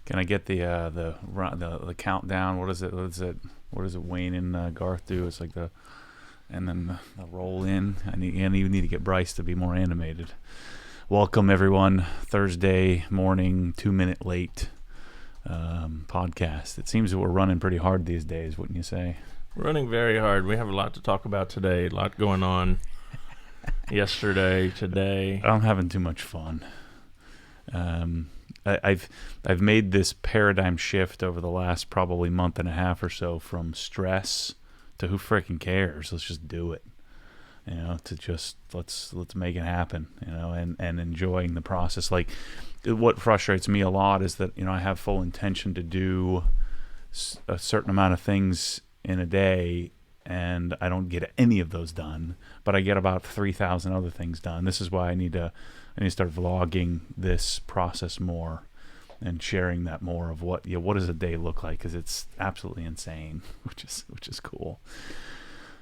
Can I get the countdown? What is it? What does it Wayne and Garth do? It's like and then the roll in. I even need to get Bryce to be more animated. Welcome everyone. Thursday morning, 2-minute late podcast. It seems that we're running pretty hard these days, wouldn't you say? We're running very hard. We have a lot to talk about today. A lot going on. Yesterday, today. I'm having too much fun. I've made this paradigm shift over the last probably month and a half or so from stress to who freaking cares. Let's just do it. To just let's make it happen. And enjoying the process. Like, what frustrates me a lot is that I have full intention to do a certain amount of things in a day, and I don't get any of those done, but I get about 3,000 other things done. This is why I need to start vlogging this process more and sharing that more of what does a day look like, because it's absolutely insane, which is cool.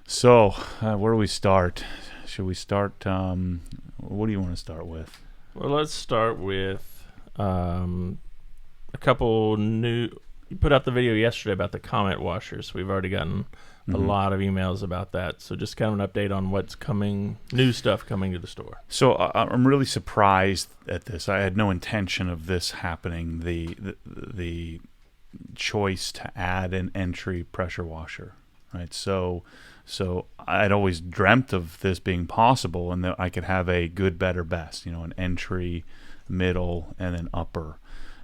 So where do we start? Should we start? What do you want to start with? Well, let's start with a couple new. You put out the video yesterday about the comment washers. We've already gotten a lot of emails about that. So just kind of an update on what's coming, new stuff coming to the store. So I'm really surprised at this. I had no intention of this happening. The choice to add an entry pressure washer, right? So I'd always dreamt of this being possible, and that I could have a good, better, best. An entry, middle, and an upper.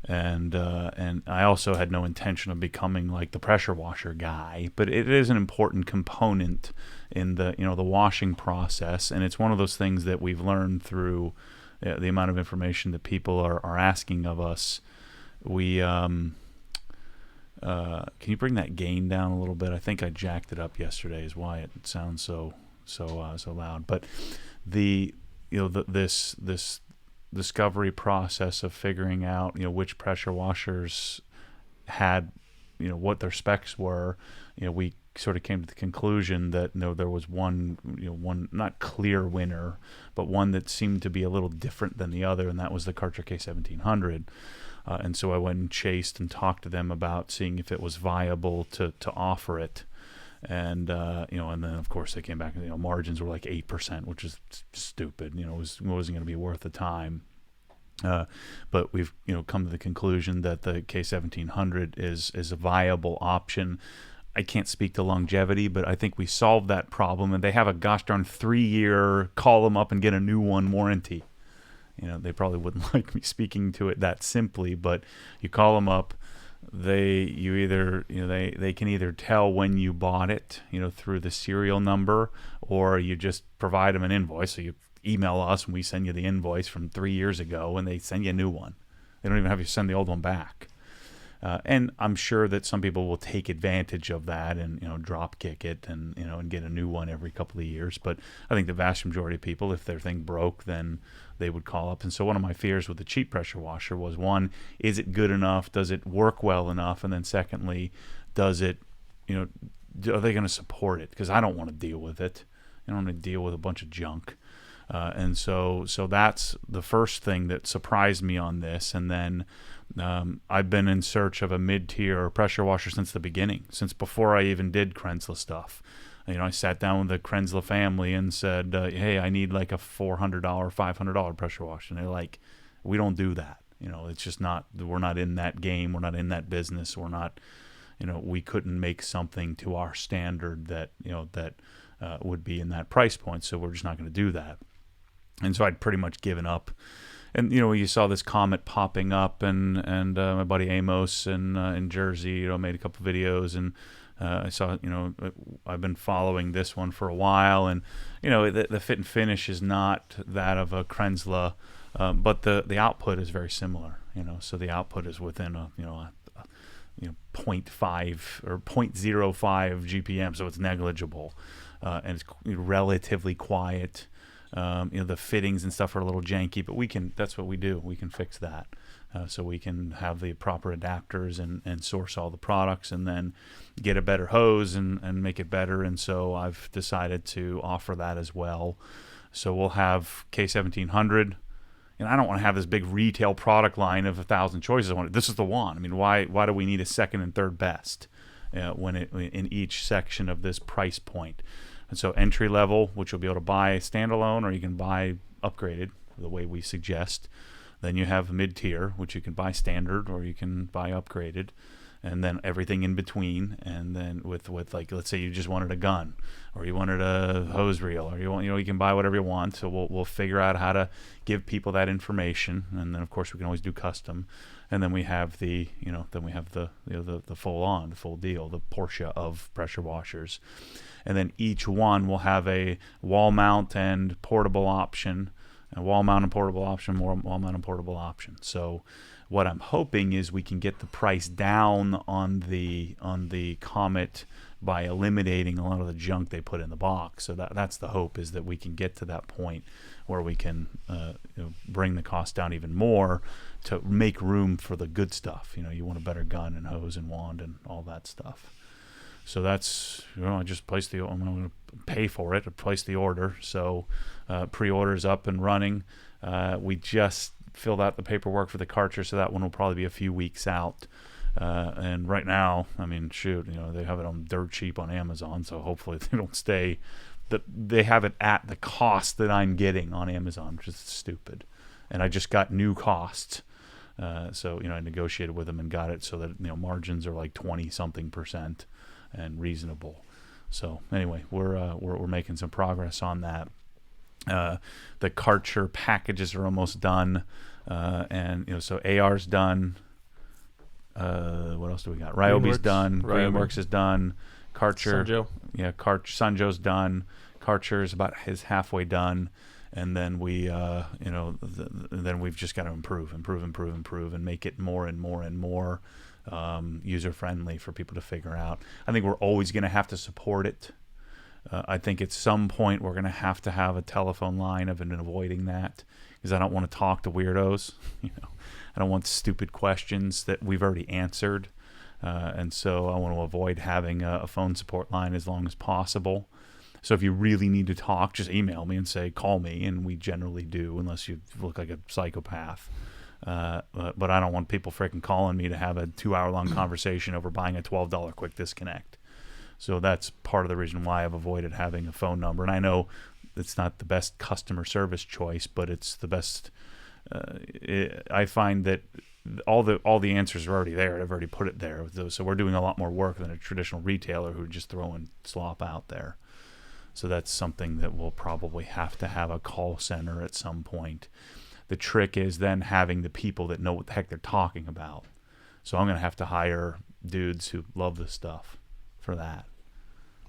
And I also had no intention of becoming like the pressure washer guy, but it is an important component in the the washing process, and it's one of those things that we've learned through the amount of information that people are asking of us. We can you bring that gain down a little bit? I think I jacked it up yesterday, is why it sounds so loud. But this discovery process of figuring out which pressure washers had what their specs were, we sort of came to the conclusion that there was one not clear winner, but one that seemed to be a little different than the other, and that was the Karcher K1700. And so I went and chased and talked to them about seeing if it was viable to offer it. And and then of course they came back and margins were like 8%, which is stupid. It wasn't going to be worth the time. But we've come to the conclusion that the K1700 is a viable option. I can't speak to longevity, but I think we solved that problem. And they have a gosh darn 3-year call them up and get a new one warranty. They probably wouldn't like me speaking to it that simply, but you call them up. They can either tell when you bought it, through the serial number, or you just provide them an invoice. So you email us and we send you the invoice from 3 years ago, and they send you a new one. They don't even have you send the old one back. And I'm sure that some people will take advantage of that and drop kick it and and get a new one every couple of years. But I think the vast majority of people, if their thing broke, then they would call up. And so one of my fears with the cheap pressure washer was, one, is it good enough? Does it work well enough? And then secondly, does it, are they going to support it? Because I don't want to deal with it. I don't want to deal with a bunch of junk. And so that's the first thing that surprised me on this. And then I've been in search of a mid-tier pressure washer since the beginning, since before I even did Krenzla stuff. I sat down with the Krenzla family and said, hey, I need like a $400, $500 pressure washer. And they're like, we don't do that. It's just not, we're not in that game. We're not in that business. We're not, we couldn't make something to our standard that, that would be in that price point. So we're just not going to do that. And so I'd pretty much given up. And you saw this comment popping up, and my buddy Amos in Jersey, made a couple videos, and I saw, I've been following this one for a while, and the fit and finish is not that of a Krenzla, but the output is very similar. So the output is within a 0.5 or 0.05 GPM, so it's negligible, and it's relatively quiet. The fittings and stuff are a little janky, but that's what we do. We can fix that. So we can have the proper adapters and source all the products, and then get a better hose and make it better. And so I've decided to offer that as well. So we'll have K1700 I don't want to have this big retail product line of 1,000 choices. This is the one. I mean, why do we need a second and third best in each section of this price point? And so entry level, which you'll be able to buy standalone, or you can buy upgraded the way we suggest. Then you have mid-tier, which you can buy standard or you can buy upgraded, and then everything in between. And then with like, let's say you just wanted a gun, or you wanted a hose reel, or you can buy whatever you want. So we'll figure out how to give people that information, and then of course we can always do custom. And then we have the full deal, the Porsche of pressure washers. And then each one will have a wall mount and portable option, a wall mount and portable option, wall mount and portable option. So what I'm hoping is we can get the price down on the Comet by eliminating a lot of the junk they put in the box. So that's the hope, is that we can get to that point where we can bring the cost down even more to make room for the good stuff. You want a better gun and hose and wand and all that stuff. So that's, I just placed I'm going to pay for it, place the order. So pre-order is up and running. We just filled out the paperwork for the Karcher, so that one will probably be a few weeks out. And right now, I mean, they have it on dirt cheap on Amazon, so hopefully they don't stay. They have it at the cost that I'm getting on Amazon, which is stupid. And I just got new costs. So I negotiated with them and got it so that margins are like 20-something% and reasonable. So anyway, we're making some progress on that. The Karcher packages are almost done, and so AR's done. What else do we got? Ryobi's done. Greenworks is done. Karcher, Sunjo. Yeah, Sunjo's done. Karcher is about halfway done, and then then we've just got to improve, and make it more and more and more user friendly for people to figure out. I think we're always going to have to support it. I think at some point we're going to have a telephone line. I've been avoiding that because I don't want to talk to weirdos. I don't want stupid questions that we've already answered. And so I want to avoid having a phone support line as long as possible. So if you really need to talk, just email me and say, call me. And we generally do, unless you look like a psychopath. But I don't want people freaking calling me to have a 2-hour-long conversation over buying a $12 quick disconnect. So that's part of the reason why I've avoided having a phone number. And I know it's not the best customer service choice, but it's the best. I find that all the answers are already there. I've already put it there. So we're doing a lot more work than a traditional retailer who just throwing slop out there. So that's something that we'll probably have a call center at some point. The trick is then having the people that know what the heck they're talking about. So I'm going to have to hire dudes who love this stuff for that.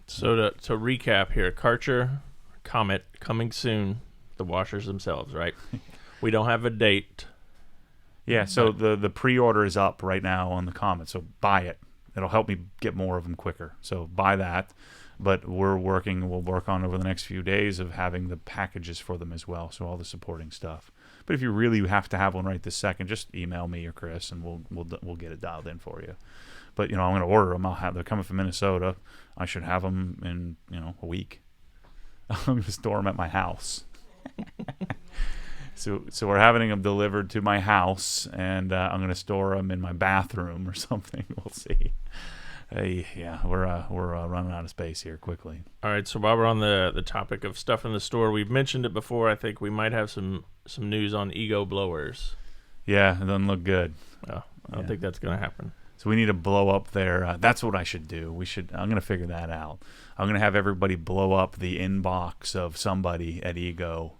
So to recap here, Karcher, Comet, coming soon, the washers themselves, right? We don't have a date. Yeah, so the pre-order is up right now on the Comet, so buy it. It'll help me get more of them quicker. So buy that. But we'll work on over the next few days of having the packages for them as well, so all the supporting stuff. But if you really have to have one right this second, just email me or Chris, and we'll get it dialed in for you. But I'm going to order them. They're coming from Minnesota. I should have them in a week. I'm going to store them at my house. So we're having them delivered to my house, and I'm going to store them in my bathroom or something. We'll see. Yeah, we're running out of space here quickly. All right, so while we're on the topic of stuff in the store, we've mentioned it before. I think we might have some news on Ego blowers. Yeah, it doesn't look good. Oh, I don't think that's going to happen. So we need to blow up their. That's what I should do. I'm going to figure that out. I'm going to have everybody blow up the inbox of somebody at Ego.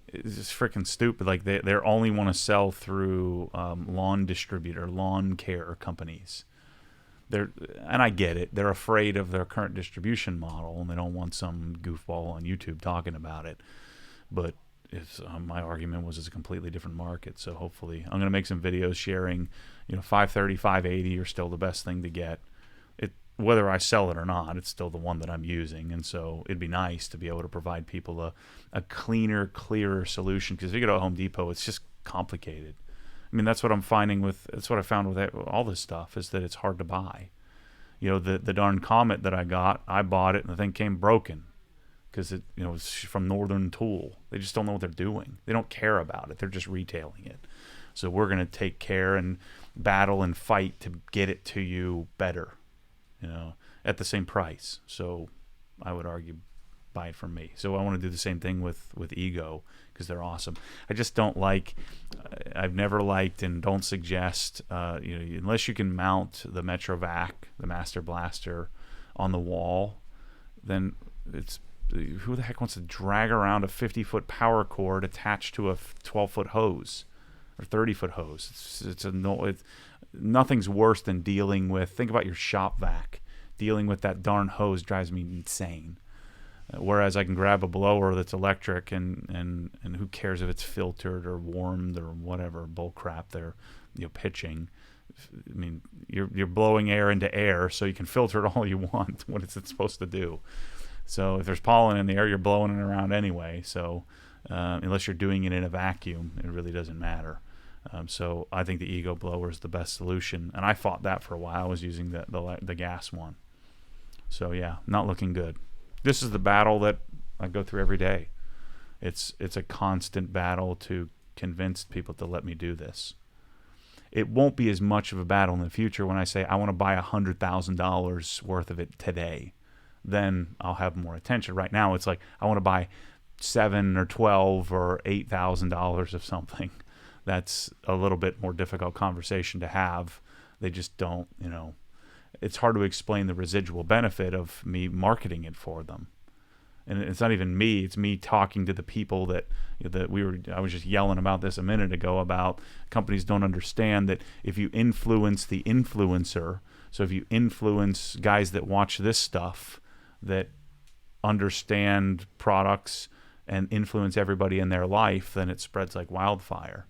It's just freaking stupid. Like they only want to sell through lawn care companies. And I get it. They're afraid of their current distribution model, and they don't want some goofball on YouTube talking about it. But my argument was it's a completely different market. So hopefully, I'm going to make some videos sharing. 530, 580 are still the best thing to get. Whether I sell it or not, it's still the one that I'm using. And so it'd be nice to be able to provide people a cleaner, clearer solution. Because if you go to Home Depot, it's just complicated. I mean, that's what I'm finding that's what I found with all this stuff, is that it's hard to buy. The darn Comet that I bought it and the thing came broken. because it's from Northern Tool. They just don't know what they're doing. They don't care about it. They're just retailing it. So we're going to take care and battle and fight to get it to you better, at the same price. So I would argue buy it from me. So I want to do the same thing with Ego, because they're awesome. I just don't like, I've never liked and don't suggest, unless you can mount the Metrovac, the Master Blaster, on the wall, then who the heck wants to drag around a 50-foot power cord attached to a 12-foot hose or 30-foot hose? Nothing's worse than dealing with, think about your shop vac. Dealing with that darn hose drives me insane. Whereas I can grab a blower that's electric and who cares if it's filtered or warmed or whatever bull crap they're pitching. I mean, you're blowing air into air, so you can filter it all you want. What is it supposed to do? So if there's pollen in the air, you're blowing it around anyway. So unless you're doing it in a vacuum, it really doesn't matter. So I think the Ego blower is the best solution, and I fought that for a while. I was using the gas one. So yeah, not looking good. This is the battle that I go through every day. It's a constant battle to convince people to let me do this. It won't be as much of a battle in the future when I say I want to buy $100,000 worth of it today. Then I'll have more attention. Right now, it's like I want to buy $7,000 or $12,000 or $8,000 of something. That's a little bit more difficult conversation to have. They just don't, It's hard to explain the residual benefit of me marketing it for them. And it's not even me. It's me talking to the people that I was just yelling about this a minute ago about companies don't understand that if you influence the influencer, so if you influence guys that watch this stuff, that understand products and influence everybody in their life, then it spreads like wildfire.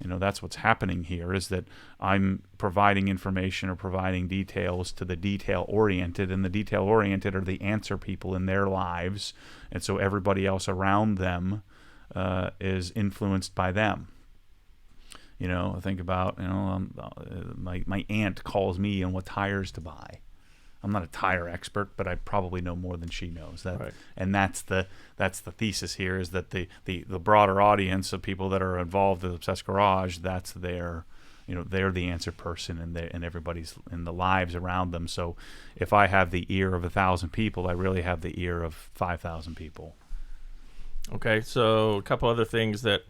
That's what's happening here, is that I'm providing information or providing details to the detail-oriented, and the detail-oriented are the answer people in their lives, and so everybody else around them is influenced by them. Think about, my aunt calls me on what tires to buy. I'm not a tire expert, but I probably know more than she knows. Right. And that's the thesis here, is that the broader audience of people that are involved in Obsessed Garage, that's they're the answer person, and everybody's in the lives around them. So if I have the ear of 1,000 people, I really have the ear of 5,000 people. Okay, so a couple other things that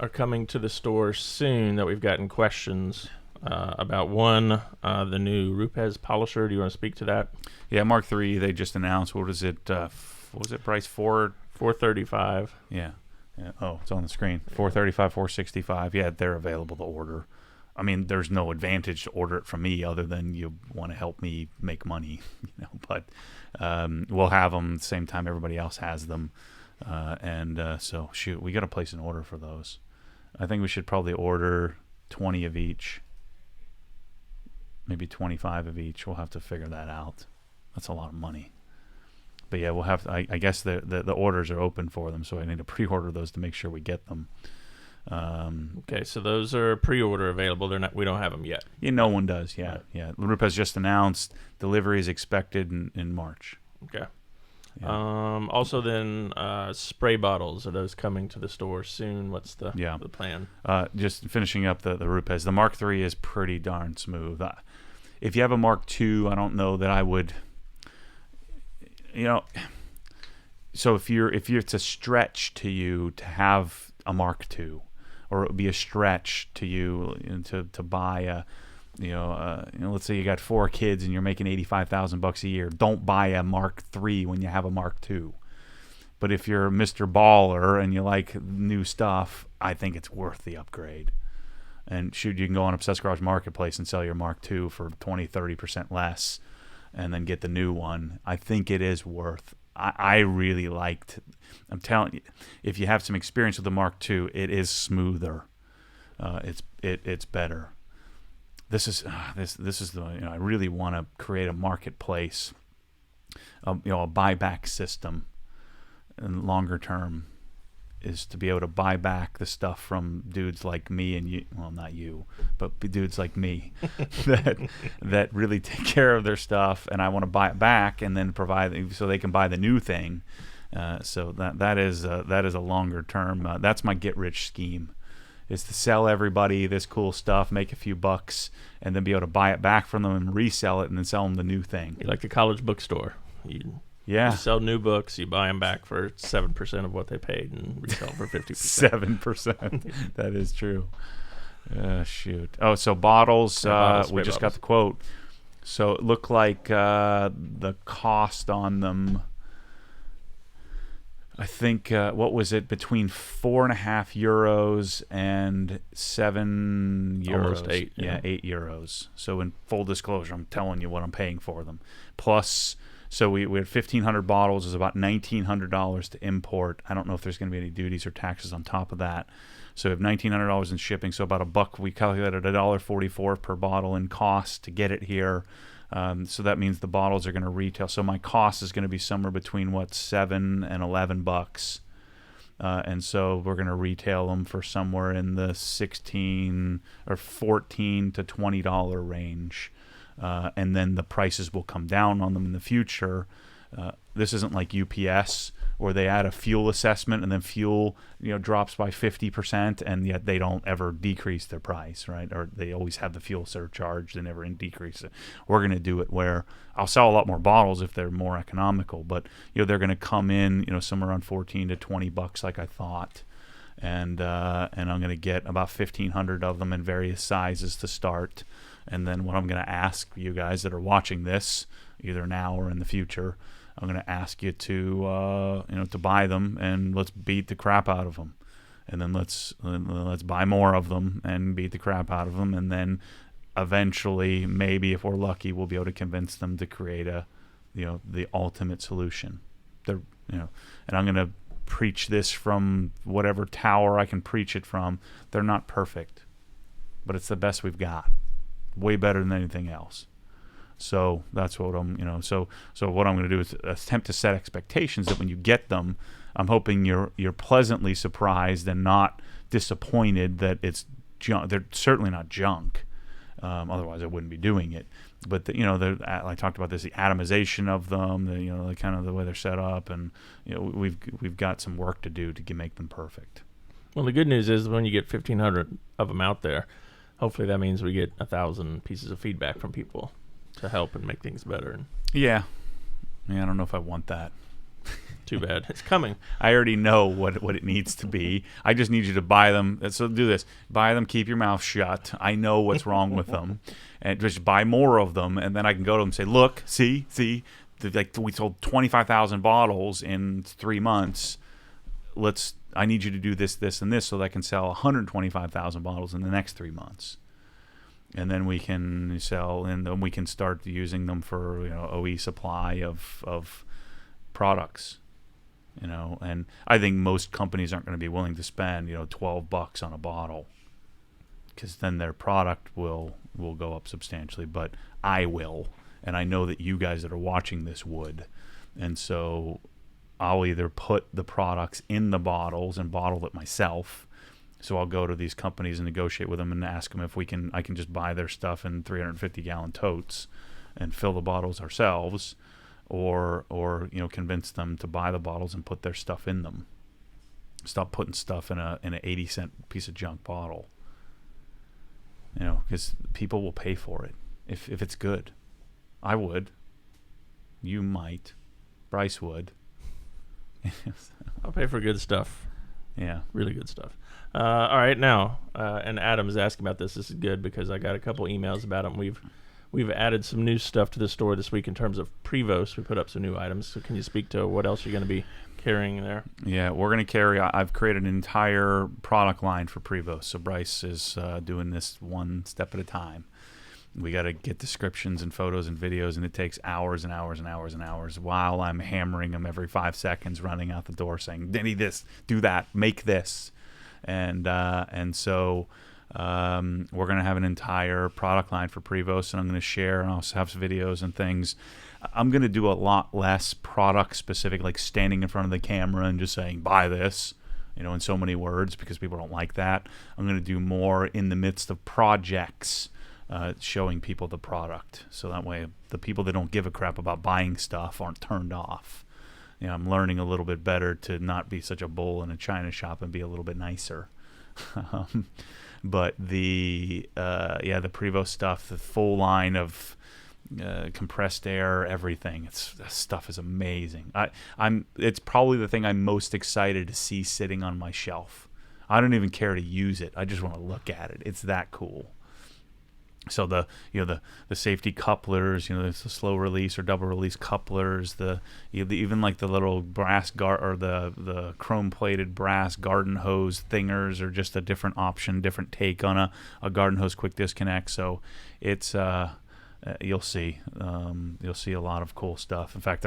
are coming to the store soon that we've gotten questions about. One, the new Rupes polisher. Do you want to speak to that? Yeah, Mark III. They just announced. What is it? What was it? Price $435. Yeah. Oh, it's on the screen. $435, $465. Yeah, they're available to order. I mean, there's no advantage to order it from me other than you want to help me make money, But we'll have them the same time everybody else has them, so shoot, we got to place an order for those. I think we should probably order 20 of each. Maybe 25 of each. We'll have to figure that out. That's a lot of money. But yeah, we'll have to, I guess the orders are open for them, so I need to pre-order those to make sure we get them. Okay, so those are pre-order available. We don't have them yet. Yeah, no one does. Yeah, Right. Yeah. Rupes just announced delivery is expected in March. Okay. Yeah. Also, then spray bottles, are those coming to the store soon? What's the plan? Just finishing up the Rupes. The Mark III is pretty darn smooth. If you have a Mark II, I don't know that I would. So if it's a stretch to you to have a Mark II, or it would be a stretch to you to buy a. Let's say you got 4 kids and you're making $85,000 a year. Don't buy a Mark III when you have a Mark II. But if you're Mr. Baller and you like new stuff, I think it's worth the upgrade. And shoot, you can go on Obsessed Garage Marketplace and sell your Mark II for 20-30% less, and then get the new one. I think it is worth. I really liked. I'm telling you, if you have some experience with the Mark II, it is smoother. It's better. This is the I really want to create a marketplace, a buyback system, and longer term is to be able to buy back the stuff from dudes like me and you. Well, not you, but dudes like me that really take care of their stuff, and I want to buy it back and then provide so they can buy the new thing. So that is a longer term. That's my get rich scheme, is to sell everybody this cool stuff, make a few bucks, and then be able to buy it back from them and resell it, and then sell them the new thing. You're like the college bookstore. You sell new books, you buy them back for 7% of what they paid and resell for 50%. 7%. That is true. Shoot. Oh, so bottles. We just got the quote. So it looked like the cost on them, I think, what was it, between €4.50 and €7. Almost 8. Yeah, €8. So in full disclosure, I'm telling you what I'm paying for them. Plus, so we had 1,500 bottles. Is about $1,900 to import. I don't know if there's going to be any duties or taxes on top of that. So we have $1,900 in shipping. So about $1. We calculated $1.44 per bottle in cost to get it here. So that means the bottles are going to retail. So my cost is going to be somewhere between $7 and $11. And so we're going to retail them for somewhere in the $16 or $14 to $20 range. And then the prices will come down on them in the future. This isn't like UPS where they add a fuel assessment and then fuel drops by 50%, and yet they don't ever decrease their price, right? Or they always have the fuel surcharge, they never decrease it. We're going to do it where I'll sell a lot more bottles if they're more economical, but they're going to come in somewhere around $14 to $20 like I thought. And I'm going to get about 1,500 of them in various sizes to start. And then what I'm going to ask you guys that are watching this, either now or in the future, I'm going to ask you to to buy them, and let's beat the crap out of them. And then let's buy more of them and beat the crap out of them. And then eventually, maybe if we're lucky, we'll be able to convince them to create the ultimate solution. And I'm going to preach this from whatever tower I can preach it from. They're not perfect, but it's the best we've got. Way better than anything else. So that's what I'm, so what I'm going to do is attempt to set expectations that when you get them, I'm hoping you're pleasantly surprised and not disappointed that it's junk. They're certainly not junk. Otherwise I wouldn't be doing it. But I talked about this, the atomization of them, the kind of the way they're set up, and we've got some work to do to make them perfect. Well, the good news is when you get 1,500 of them out there, hopefully that means we get 1,000 pieces of feedback from people to help and make things better. Yeah, I don't know if I want that. Too bad. It's coming. I already know what it needs to be. I just need you to buy them. So do this. Buy them, keep your mouth shut. I know what's wrong with them. And just buy more of them, and then I can go to them and say, look, see, like we sold 25,000 bottles in 3 months. I need you to do this, this, and this so that I can sell 125,000 bottles in the next 3 months. And then we can sell, and then we can start using them for OE supply of products. And I think most companies aren't going to be willing to spend $12 on a bottle, because then their product will go up substantially. But I will, and I know that you guys that are watching this would. And so I'll either put the products in the bottles and bottle it myself. So I'll go to these companies and negotiate with them and ask them if I can just buy their stuff in 350-gallon totes and fill the bottles ourselves, or convince them to buy the bottles and put their stuff in them. Stop putting stuff in an 80-cent piece of junk bottle. Because people will pay for it if it's good. I would. You might. Bryce would. I'll pay for good stuff. Yeah. Really good stuff. All right, now, and Adam is asking about this. This is good because I got a couple emails about them. We've added some new stuff to the store this week in terms of Prevost. We put up some new items. So can you speak to what else you're going to be carrying there? Yeah, we're going to carry. I've created an entire product line for Prevost. So Bryce is doing this one step at a time. We got to get descriptions and photos and videos, and it takes hours and hours and hours and hours while I'm hammering them every 5 seconds, running out the door saying, "Denny, this, do that, make this." And so we're going to have an entire product line for Prevost, and I'm going to share, and I'll have some videos and things. I'm going to do a lot less product specific, like standing in front of the camera and just saying, buy this, in so many words, because people don't like that. I'm going to do more in the midst of projects, showing people the product. So that way the people that don't give a crap about buying stuff aren't turned off. I'm learning a little bit better to not be such a bull in a china shop and be a little bit nicer. But the Prevost stuff, the full line of compressed air, everything. That stuff is amazing. It's probably the thing I'm most excited to see sitting on my shelf. I don't even care to use it. I just want to look at it. It's that cool. So the safety couplers, the slow release or double release couplers, even like the little brass or the chrome plated brass garden hose thingers are just a different option, different take on a garden hose quick disconnect. So it's you'll see a lot of cool stuff. In fact,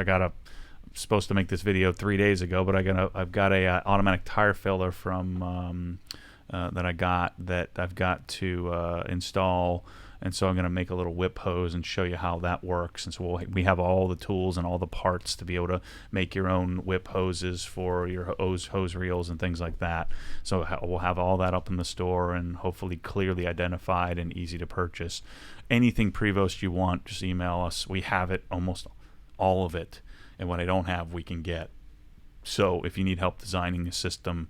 supposed to make this video 3 days ago, but I've got a automatic tire filler from that I've got to install. And so I'm going to make a little whip hose and show you how that works. And so we have all the tools and all the parts to be able to make your own whip hoses for your hose reels and things like that. So we'll have all that up in the store and hopefully clearly identified and easy to purchase. Anything Prevost you want, just email us. We have it, almost all of it. And what I don't have, we can get. So if you need help designing a system,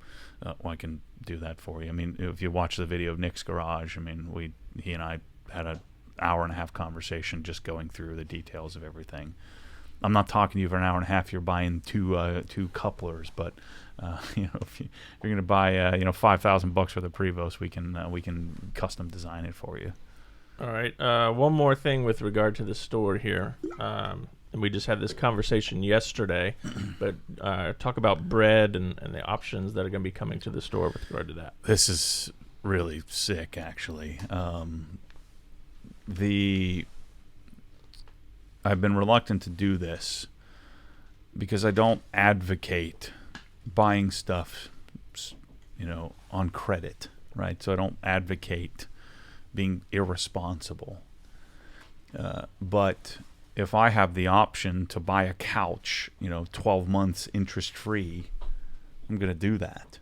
I can do that for you. I mean, if you watch the video of Nick's garage, I mean, he and I had an hour and a half conversation just going through the details of everything. I'm not talking to you for an hour and a half. You're buying two couplers, but if you're going to buy $5,000 worth of Prevost, we can custom design it for you. All right. One more thing with regard to the store here. And we just had this conversation yesterday, but talk about bread and the options that are going to be coming to the store with regard to that. This is really sick, actually. I've been reluctant to do this because I don't advocate buying stuff, on credit, right? So I don't advocate being irresponsible. But if I have the option to buy a couch, 12 months interest-free, I'm going to do that.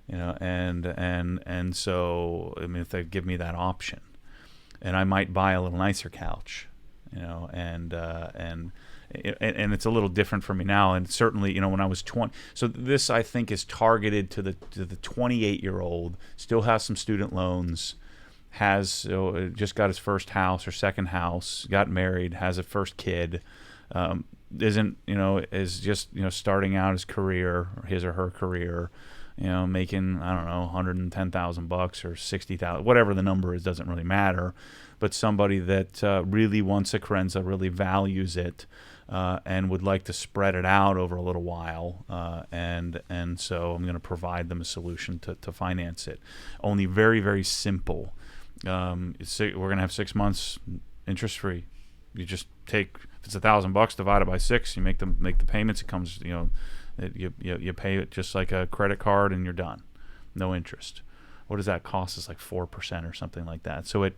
And so, I mean, if they give me that option, and I might buy a little nicer couch, and it's a little different for me now. And certainly, when I was 20, so this I think is targeted to the 28-year-old, still has some student loans, just got his first house or second house, got married, has a first kid, is just starting out his career, or his or her career, making, I don't know, $110,000 or $60,000, whatever the number is, doesn't really matter. But somebody that really wants a Carenza, really values it, and would like to spread it out over a little while, and so I'm going to provide them a solution to finance it. Only very, very simple. We're going to have 6 months interest free. You just take, if it's $1,000 divided by 6, you make the payments. It comes, you pay it just like a credit card, and you're done. No interest. What does that cost? It's like 4% or something like that. So it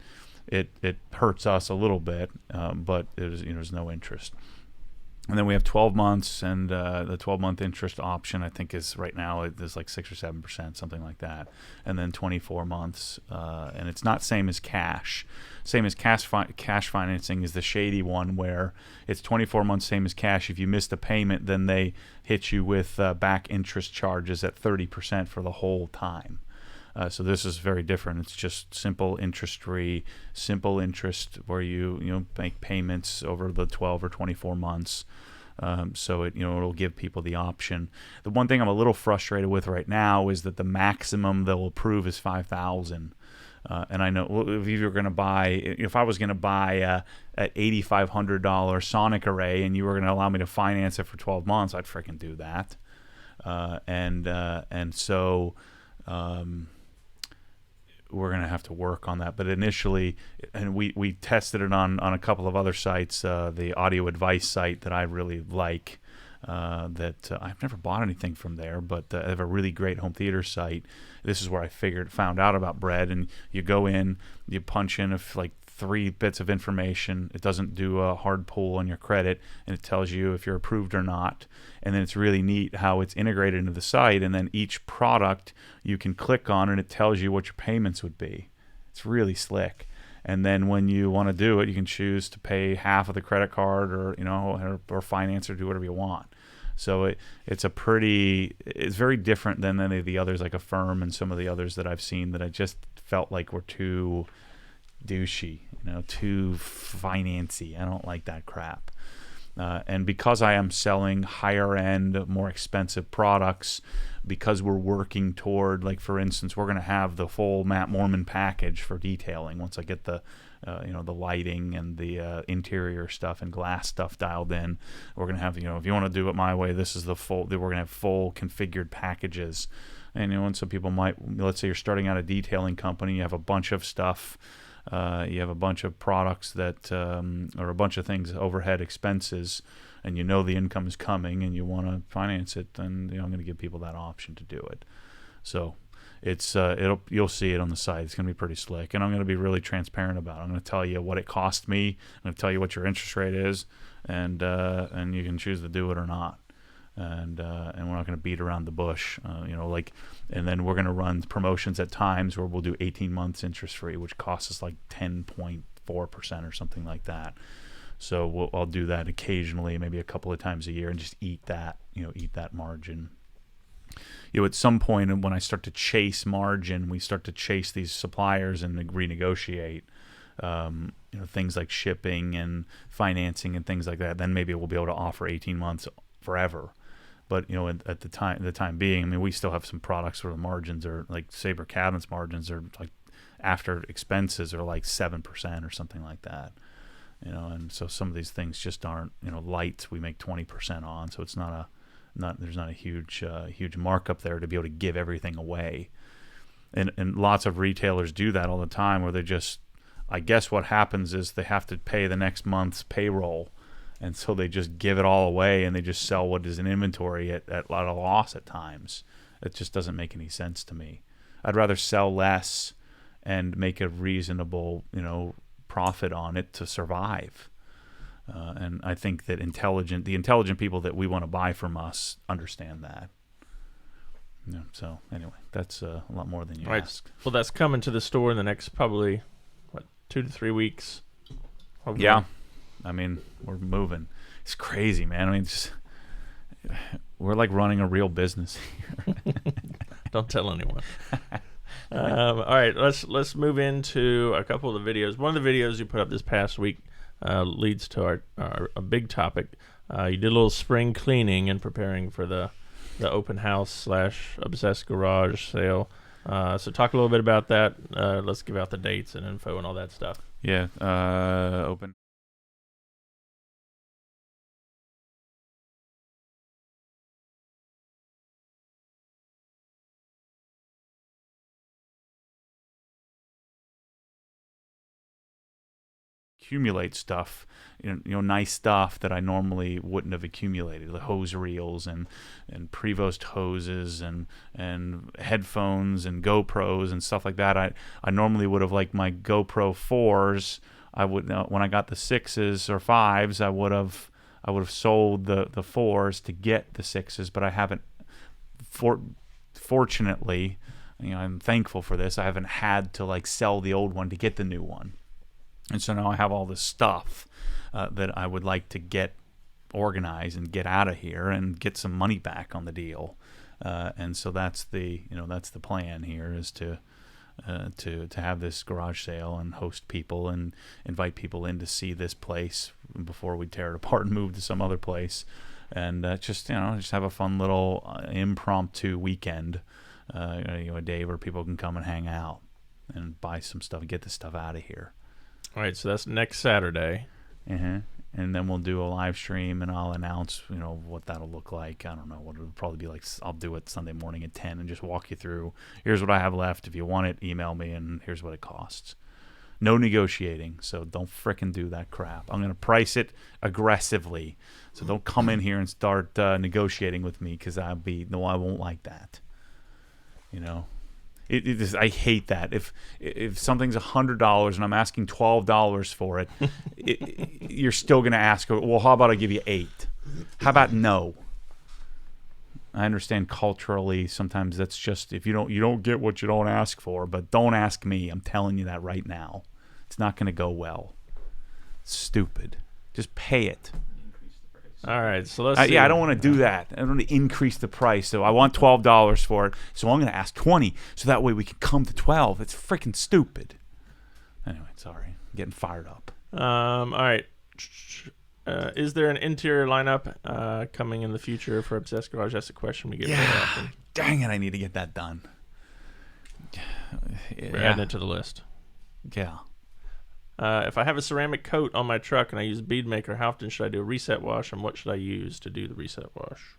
hurts us a little bit, but there's no interest. And then we have 12 months, and the 12-month interest option, I think, is right now is like 6 or 7%, something like that. And then 24 months, and it's not same as cash. Same as cash financing is the shady one, where it's 24 months, same as cash. If you miss the payment, then they hit you with back interest charges at 30% for the whole time. So this is very different. It's just simple interest-free, simple interest where you make payments over the 12 or 24 months. So it'll give people the option. The one thing I'm a little frustrated with right now is that the maximum they'll approve is $5,000. And I know if I was going to buy at $8,500 Sonic array, and you were going to allow me to finance it for 12 months, I'd freaking do that. And so. We're going to have to work on that. But initially, and we tested it on a couple of other sites, the audio advice site that I really like, that I've never bought anything from there, but they have a really great home theater site. This is where I found out about bread, and you go in, you punch in like 3 bits of information. It doesn't do a hard pull on your credit, and it tells you if you're approved or not. And then it's really neat how it's integrated into the site, and then each product you can click on, and it tells you what your payments would be. It's really slick. And then when you want to do it, you can choose to pay half of the credit card, or finance, or do whatever you want. So it's very different than any of the others, like Affirm and some of the others that I've seen that I just felt like were too douchey, too financy. I don't like that crap. And because I am selling higher end, more expensive products, because we're working toward, like for instance, we're going to have the full Matt Mormon package for detailing once I get the the lighting and the interior stuff and glass stuff dialed in. We're going to have, if you want to do it my way, this is we're going to have full configured packages. And and some people might, let's say you're starting out a detailing company, you have a bunch of stuff. You have a bunch of products that, or a bunch of things, overhead expenses, and the income is coming, and you want to finance it. Then I'm going to give people that option to do it. So it's you'll see it on the site. It's going to be pretty slick, and I'm going to be really transparent about it. I'm going to tell you what it cost me. I'm going to tell you what your interest rate is, and you can choose to do it or not. And we're not going to beat around the bush, and then we're going to run promotions at times where we'll do 18 months interest free, which costs us like 10.4% or something like that. So I'll do that occasionally, maybe a couple of times a year, and just eat that margin. At some point when I start to chase margin, we start to chase these suppliers and renegotiate. Things like shipping and financing and things like that. Then maybe we'll be able to offer 18 months forever. But at the time being, we still have some products where the margins are like Sabre Cabinets margins are like after expenses are like 7% or something like that. And so some of these things just aren't. Lights we make 20% on, so it's there's not a huge markup there to be able to give everything away. And lots of retailers do that all the time, where they just, I guess what happens is they have to pay the next month's payroll. And so they just give it all away, and they just sell what is in inventory at a lot of loss at times. It just doesn't make any sense to me. I'd rather sell less and make a reasonable, profit on it to survive. And I think that the intelligent people that we want to buy from us understand that. So anyway, that's a lot more than you asked. Well, that's coming to the store in the next probably 2 to 3 weeks. Hopefully. Yeah. We're moving. It's crazy, man. We're like running a real business here. Don't tell anyone. All right, let's move into a couple of the videos. One of the videos you put up this past week leads to a big topic. You did a little spring cleaning and preparing for the open house / obsessed garage sale. So talk a little bit about that. Let's give out the dates and info and all that stuff. Yeah, open. Accumulate stuff, nice stuff that I normally wouldn't have accumulated, the hose reels and Prevost hoses and headphones and GoPros and stuff like that. I normally would have, like my GoPro 4s, I would, when I got the 6s or 5s, I would have sold the 4s to get the 6s, but I haven't. Fortunately, I'm thankful for this. I haven't had to sell the old one to get the new one. And so now I have all this stuff that I would like to get organized and get out of here and get some money back on the deal. And so that's the plan here, is to have this garage sale and host people and invite people in to see this place before we tear it apart and move to some other place. And just have a fun little impromptu weekend, a day where people can come and hang out and buy some stuff and get the stuff out of here. All right, so that's next Saturday. And then we'll do a live stream, and I'll announce, what that'll look like. I don't know what it'll probably be like. I'll do it Sunday morning at 10 and just walk you through. Here's what I have left. If you want it, email me, and here's what it costs. No negotiating, so don't frickin' do that crap. I'm going to price it aggressively, so don't come in here and start negotiating with me, because I won't like that. I hate that. If something's $100 and I'm asking $12 for it, you're still going to ask, well, how about I give you $8? How about no? I understand culturally sometimes that's just, if you don't get what you don't ask for, but don't ask me. I'm telling you that right now. It's not going to go well. It's stupid. Just pay it. All right, so let's see. Yeah, I don't want to do that. I don't want to increase the price. So I want $12 for it. So I'm going to ask 20. So that way we can come to 12. It's freaking stupid. Anyway, sorry, I'm getting fired up. All right. Is there an interior lineup coming in the future for Obsessed Garage? That's a question we get very often. Dang it, I need to get that done. We're adding it to the list. Yeah. If I have a ceramic coat on my truck and I use bead maker, how often should I do a reset wash, and what should I use to do the reset wash?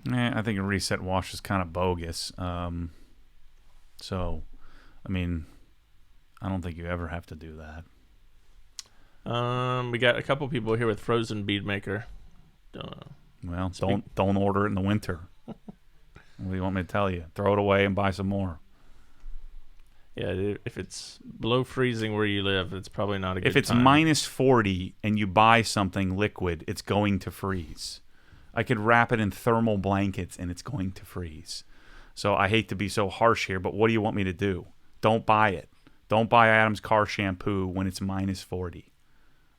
I think a reset wash is kind of bogus. So, I mean, I don't think you ever have to do that. We got a couple people here with frozen bead maker. Well, don't order it in the winter. What do you want me to tell you? Throw it away and buy some more. Yeah, if it's below freezing where you live, it's probably not a good time. If it's minus 40 and you buy something liquid, it's going to freeze. I could wrap it in thermal blankets and it's going to freeze. So I hate to be so harsh here, but what do you want me to do? Don't buy it. Don't buy Adam's car shampoo when it's minus 40.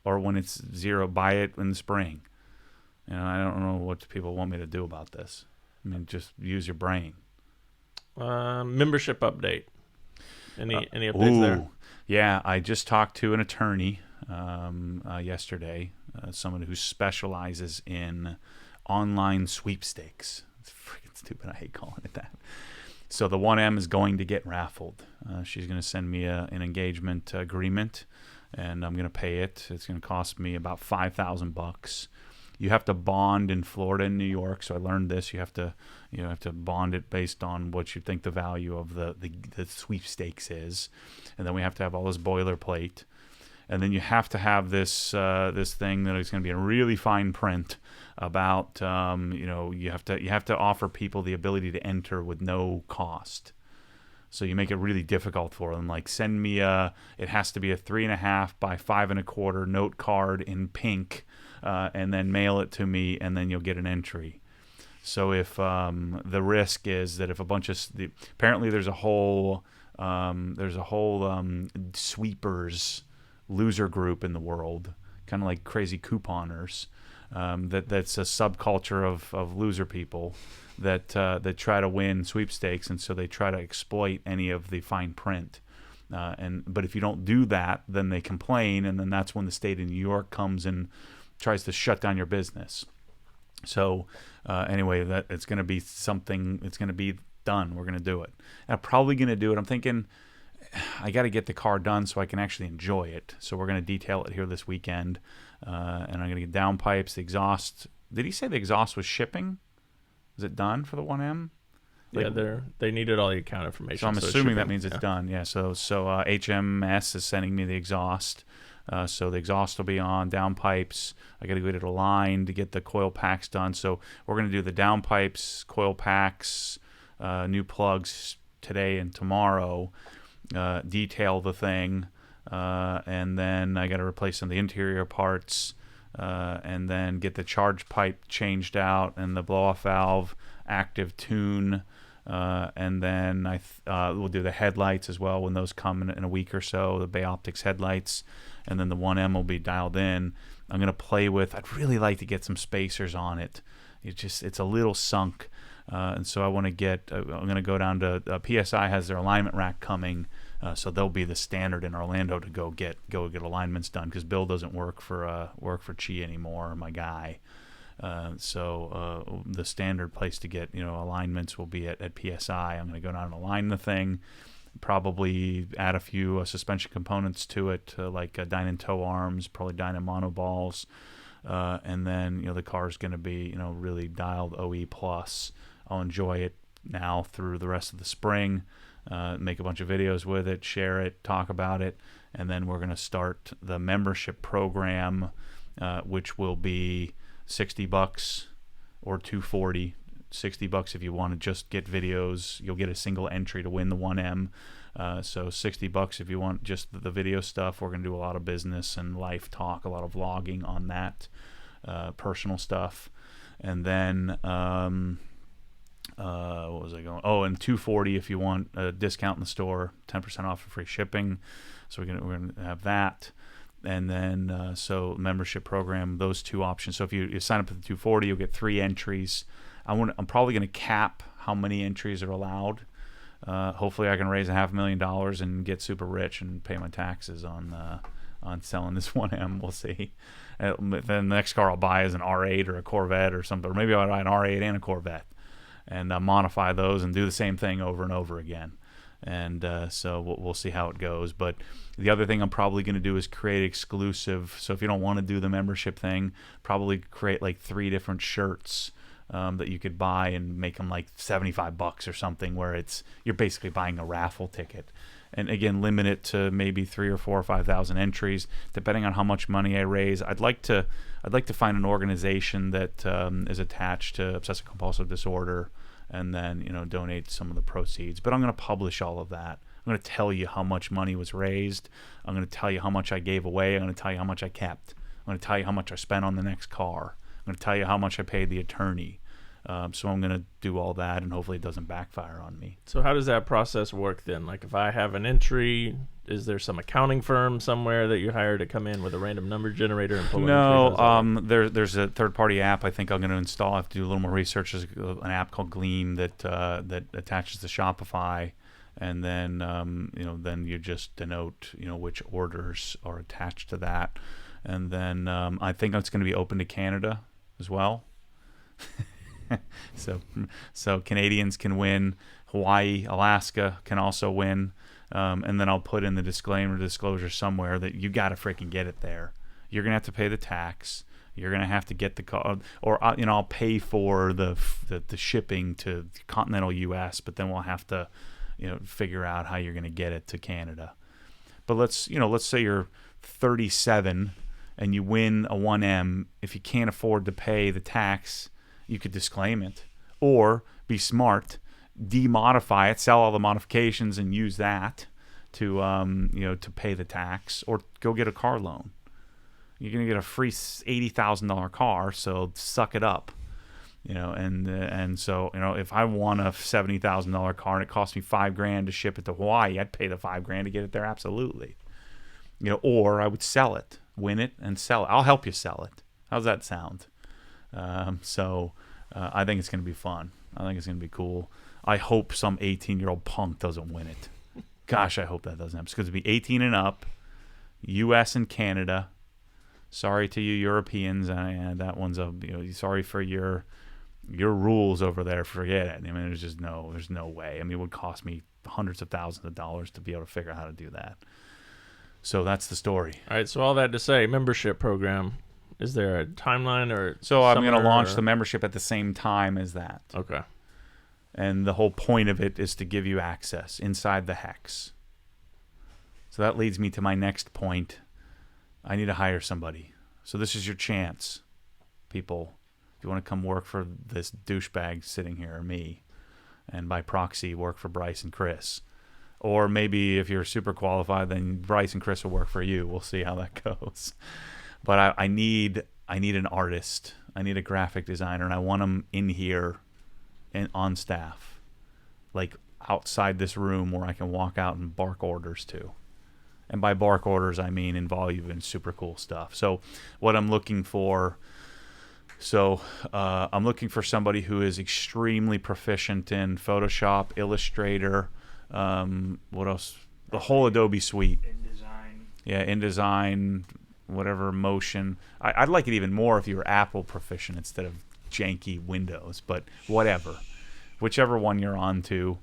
Or when it's 0, buy it in the spring. I don't know what people want me to do about this. I mean, just use your brain. Membership update. Any updates there? Yeah, I just talked to an attorney yesterday, someone who specializes in online sweepstakes. It's freaking stupid. I hate calling it that. So the 1M is going to get raffled. She's going to send me an engagement agreement, and I'm going to pay it. It's going to cost me about $5,000. You have to bond in Florida and New York. So I learned this. You have to bond it based on what you think the value of the sweepstakes is, and then we have to have all this boilerplate, and then you have to have this thing that is going to be in really fine print about you have to offer people the ability to enter with no cost. So you make it really difficult for them. Like, send me it has to be a 3.5 by 5.25 note card in pink, and then mail it to me, and then you'll get an entry. So if the risk is that if a bunch of apparently there's a whole sweepers loser group in the world, kind of like crazy couponers, that's a subculture of loser people that try to win sweepstakes, and so they try to exploit any of the fine print. But if you don't do that, then they complain, and then that's when the state of New York comes and tries to shut down your business. So anyway, that it's going to be something. It's going to be done. We're going to do it. And I'm probably going to do it. I'm thinking I got to get the car done so I can actually enjoy it. So we're going to detail it here this weekend, and I'm going to get downpipes, the exhaust. Did he say the exhaust was shipping? Is it done for the 1M? Yeah, they needed all the account information. So I'm assuming that means it's done. Yeah. So HMS is sending me the exhaust. So the exhaust will be on, downpipes. I got to go to the line to get the coil packs done. So we're going to do the downpipes, coil packs, new plugs today and tomorrow, detail the thing, and then I got to replace some of the interior parts, and then get the charge pipe changed out and the blow-off valve active tune, and then we'll do the headlights as well when those come in a week or so, the Bay Optics headlights. And then the 1M will be dialed in. I'm going to play with, I'd really like to get some spacers on it. It's a little sunk. And so I want to I'm going to go down to, PSI has their alignment rack coming. So they'll be the standard in Orlando to go get alignments done, because Bill doesn't work for Chi anymore, my guy. So the standard place to get, alignments will be at PSI. I'm going to go down and align the thing. Probably add a few suspension components to it, like Dyna tow arms, probably Dyna monoballs, and then the car's going to be really dialed OE plus. I'll enjoy it now through the rest of the spring, make a bunch of videos with it, share it, talk about it, and then we're going to start the membership program, which will be $60 or $240. $60 if you want to just get videos. You'll get a single entry to win the 1M. So $60 if you want just the video stuff. We're going to do a lot of business and life talk, a lot of vlogging on that, personal stuff. And then what was I going? Oh, and $240 if you want a discount in the store, 10% off for free shipping. So we're gonna have that. and then so membership program, those two options. So if you sign up for the 240, you'll get 3 entries. I'm probably going to cap how many entries are allowed. Hopefully I can raise $500,000 and get super rich and pay my taxes on selling this 1M. We'll see. Then the next car I'll buy is an R8 or a Corvette or something. Or maybe I'll buy an R8 and a Corvette and modify those and do the same thing over and over again. And so we'll see how it goes. But the other thing I'm probably going to do is create exclusive. So if you don't want to do the membership thing, probably create like 3 different shirts that you could buy and make them like $75 or something, where you're basically buying a raffle ticket. And again, limit it to maybe 3 or 4 or 5,000 entries, depending on how much money I raise. I'd like to find an organization that is attached to obsessive compulsive disorder, and then donate some of the proceeds. But I'm going to publish all of that. I'm going to tell you how much money was raised. I'm going to tell you how much I gave away. I'm going to tell you how much I kept. I'm going to tell you how much I spent on the next car. I'm going to tell you how much I paid the attorney. So I'm going to do all that, and hopefully it doesn't backfire on me. So how does that process work then? Like if I have an entry, is there some accounting firm somewhere that you hire to come in with a random number generator and pull No, there's a third-party app I think I'm going to install. I have to do a little more research. There's an app called Gleam that attaches to Shopify, and then then you just denote which orders are attached to that, and then I think it's going to be open to Canada as well. So Canadians can win. Hawaii, Alaska can also win. And then I'll put in the disclosure somewhere that you got to freaking get it there. You're going to have to pay the tax. You're going to have to get the car, or I'll pay for the shipping to continental U.S., but then we'll have to figure out how you're going to get it to Canada. But let's say you're 37 and you win a 1M. If you can't afford to pay the tax, you could disclaim it, or be smart, demodify it, sell all the modifications, and use that to to pay the tax, or go get a car loan. You're gonna get a free $80,000 car, so suck it up, And so if I want a $70,000 car and it costs me $5,000 to ship it to Hawaii, I'd pay the $5,000 to get it there, absolutely. Or I would sell it, win it, and sell it. I'll help you sell it. How's that sound? I think it's going to be fun. I think it's going to be cool. I hope some 18-year-old punk doesn't win it. Gosh, I hope that doesn't happen. It's going to be 18 and up, U.S. and Canada. Sorry to you Europeans. That one's sorry for your rules over there. Forget it. I mean, there's no way. I mean, it would cost me hundreds of thousands of dollars to be able to figure out how to do that. So that's the story. All right. So all that to say, membership program. Is there a timeline or? So I'm going to launch the membership at the same time as that. Okay. And the whole point of it is to give you access inside the hex. So that leads me to my next point. I need to hire somebody. So this is your chance, people. If you want to come work for this douchebag sitting here, or me, and by proxy work for Bryce and Chris. Or maybe if you're super qualified, then Bryce and Chris will work for you. We'll see how that goes. But I need an artist. I need a graphic designer, and I want them in here and on staff, like outside this room where I can walk out and bark orders to. And by bark orders, I mean involve you in super cool stuff. So what I'm looking for, I'm looking for somebody who is extremely proficient in Photoshop, Illustrator, what else? The whole Adobe suite. InDesign. Yeah, InDesign, whatever, Motion. I'd like it even more if you were Apple proficient instead of janky Windows, but whatever. Whichever one you're on to.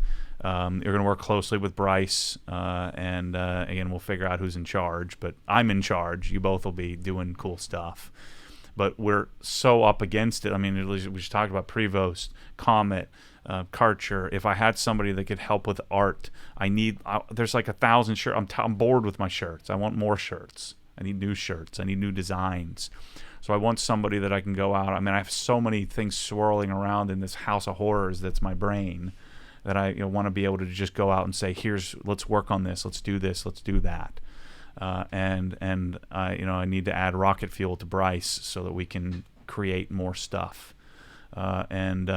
You're going to work closely with Bryce, and again, we'll figure out who's in charge, but I'm in charge. You both will be doing cool stuff. But we're so up against it. I mean, we just talked about Prevost, Comet, Karcher. If I had somebody that could help with art, there's like 1,000 shirts. I'm bored with my shirts. I want more shirts. I need new shirts. I need new designs. So I want somebody that I can go out. I mean, I have so many things swirling around in this house of horrors that's my brain, that I want to be able to just go out and say, let's work on this, let's do this, let's do that. And I need to add rocket fuel to Bryce so that we can create more stuff. And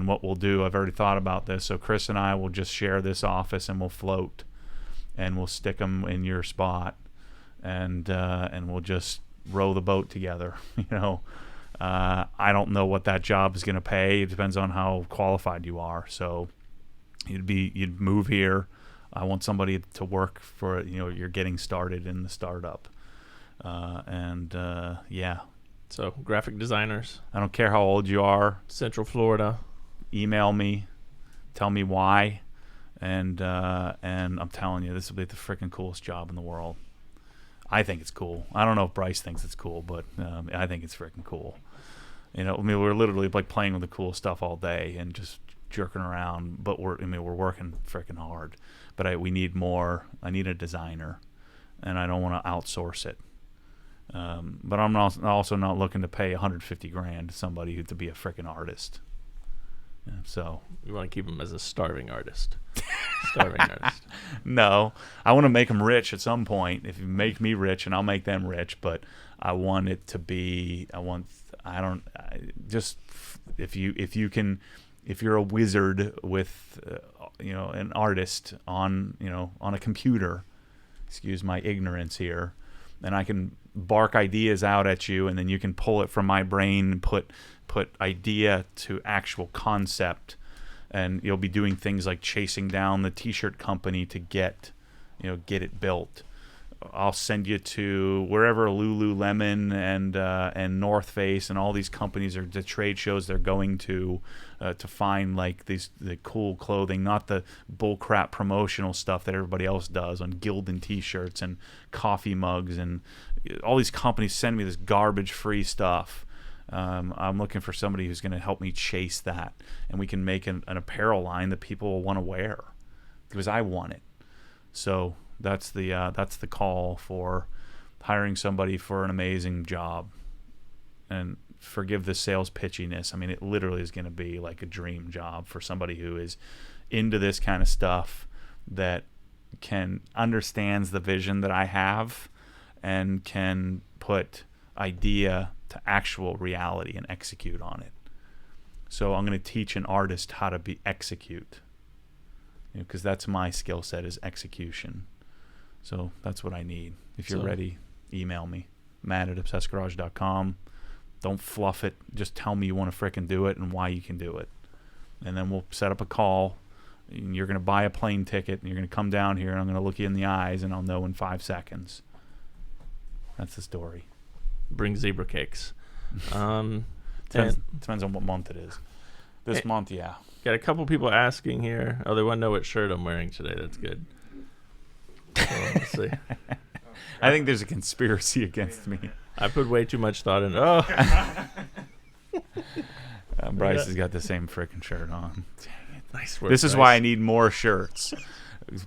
what we'll do, I've already thought about this. So Chris and I will just share this office, and we'll float, and we'll stick them in your spot. and we'll just row the boat together. I don't know what that job is going to pay. It depends on how qualified you are. So you'd move here. I want somebody to work for, you're getting started in the startup. Yeah. So graphic designers. I don't care how old you are. Central Florida. Email me. Tell me why. And I'm telling you, this will be the freaking coolest job in the world. I think it's cool. I don't know if Bryce thinks it's cool, but I think it's freaking cool. We're literally like playing with the cool stuff all day and just jerking around. But we're working freaking hard. But we need more. I need a designer, and I don't want to outsource it. But I'm also not looking to pay $150,000 to somebody to be a freaking artist. Yeah, so you want to keep him as a starving artist. Starving artist. No, I want to make them rich at some point. If you make me rich, and I'll make them rich, but I want it to be. If you're a wizard with, an artist on a computer, excuse my ignorance here, and I can bark ideas out at you, and then you can pull it from my brain and put idea to actual concept, and you'll be doing things like chasing down the t-shirt company to get it built. I'll send you to wherever Lululemon and North Face and all these companies are, the trade shows they're going to find like the cool clothing, not the bullcrap promotional stuff that everybody else does on Gildan t-shirts and coffee mugs, and all these companies send me this garbage-free stuff. I'm looking for somebody who's going to help me chase that, and we can make an apparel line that people will want to wear because I want it. So that's the call for hiring somebody for an amazing job. And forgive the sales pitchiness. I mean, it literally is going to be like a dream job for somebody who is into this kind of stuff, that understands the vision that I have and can put idea to actual reality and execute on it. So I'm going to teach an artist how to execute, because that's my skill set, is execution. So that's what I need. If you're ready, email me, matt@obsessedgarage.com. Don't fluff it. Just tell me you want to frickin' do it and why you can do it. And then we'll set up a call. And you're going to buy a plane ticket, and you're going to come down here, and I'm going to look you in the eyes, and I'll know in 5 seconds. That's the story. Bring zebra cakes. Depends on what month it is. This month, yeah. Got a couple people asking here. Oh, they want to know what shirt I'm wearing today. That's good. So let's see. I think there's a conspiracy against me. I put way too much thought in it. Oh. Bryce has got the same freaking shirt on. Dang it. Nice work, This is Bryce. why I need more shirts.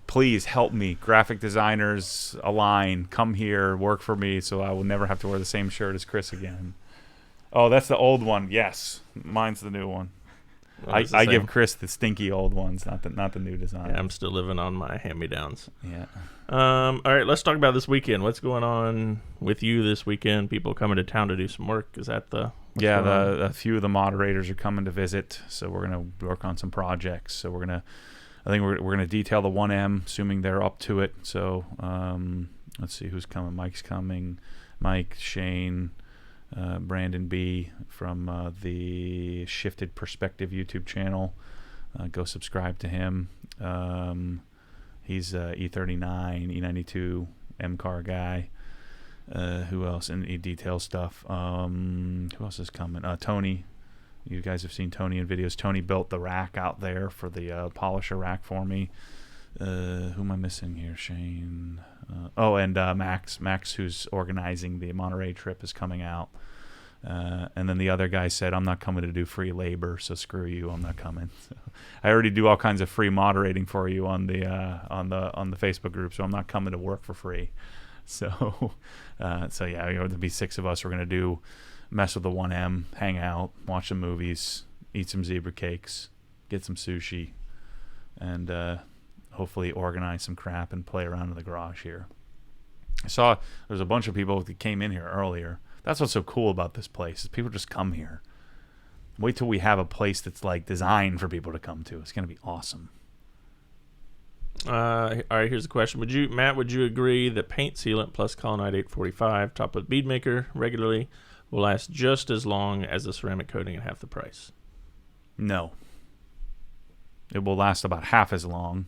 Please help me. Graphic designers, align. Come here, work for me, so I will never have to wear the same shirt as Chris again. Oh, that's the old one. Yes, mine's the new one. Well, I give Chris the stinky old ones, not the new design. Yeah, I'm still living on my hand-me-downs. Yeah. All right, let's talk about this weekend. What's going on with you this weekend? People coming to town to do some work. Is that a few of the moderators are coming to visit, so we're gonna work on some projects. So I think we're gonna detail the 1M, assuming they're up to it. So let's see who's coming. Mike's coming. Mike, Shane, Brandon B from the Shifted Perspective YouTube channel. Go subscribe to him. He's E39, E92 M-Car guy. Who else? And he details stuff. Who else is coming? Tony. You guys have seen Tony in videos. Tony built the rack out there for the polisher rack for me. Who am I missing here? Shane. And Max. Max, who's organizing the Monterey trip, is coming out. And then the other guy said, I'm not coming to do free labor, so screw you, I'm not coming. So I already do all kinds of free moderating for you on the Facebook group, so I'm not coming to work for free. So yeah, there'll be 6 of us. We're going to mess with the 1M, hang out, watch some movies, eat some zebra cakes, get some sushi, and hopefully organize some crap and play around in the garage here. I saw there's a bunch of people that came in here earlier. That's what's so cool about this place, is people just come here. Wait till we have a place that's like designed for people to come to. It's going to be awesome. All right, here's a question. Would you agree that paint sealant plus Colonite 845 topped with bead maker regularly will last just as long as the ceramic coating at half the price? No. It will last about half as long,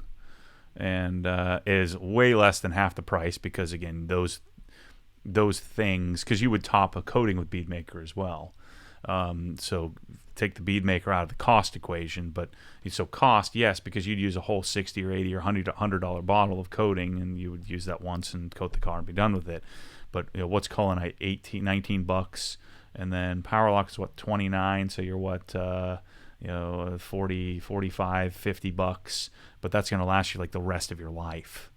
and is way less than half the price because, again, those things, because you would top a coating with bead maker as well. So take the bead maker out of the cost equation, but so cost, yes, because you'd use a whole 60 or 80 or $100 bottle of coating, and you would use that once and coat the car and be done with it. But what's Colonite, 18, 19 bucks, and then Powerlock is what, 29, so you're what, 40, 45, 50 bucks, but that's going to last you like the rest of your life.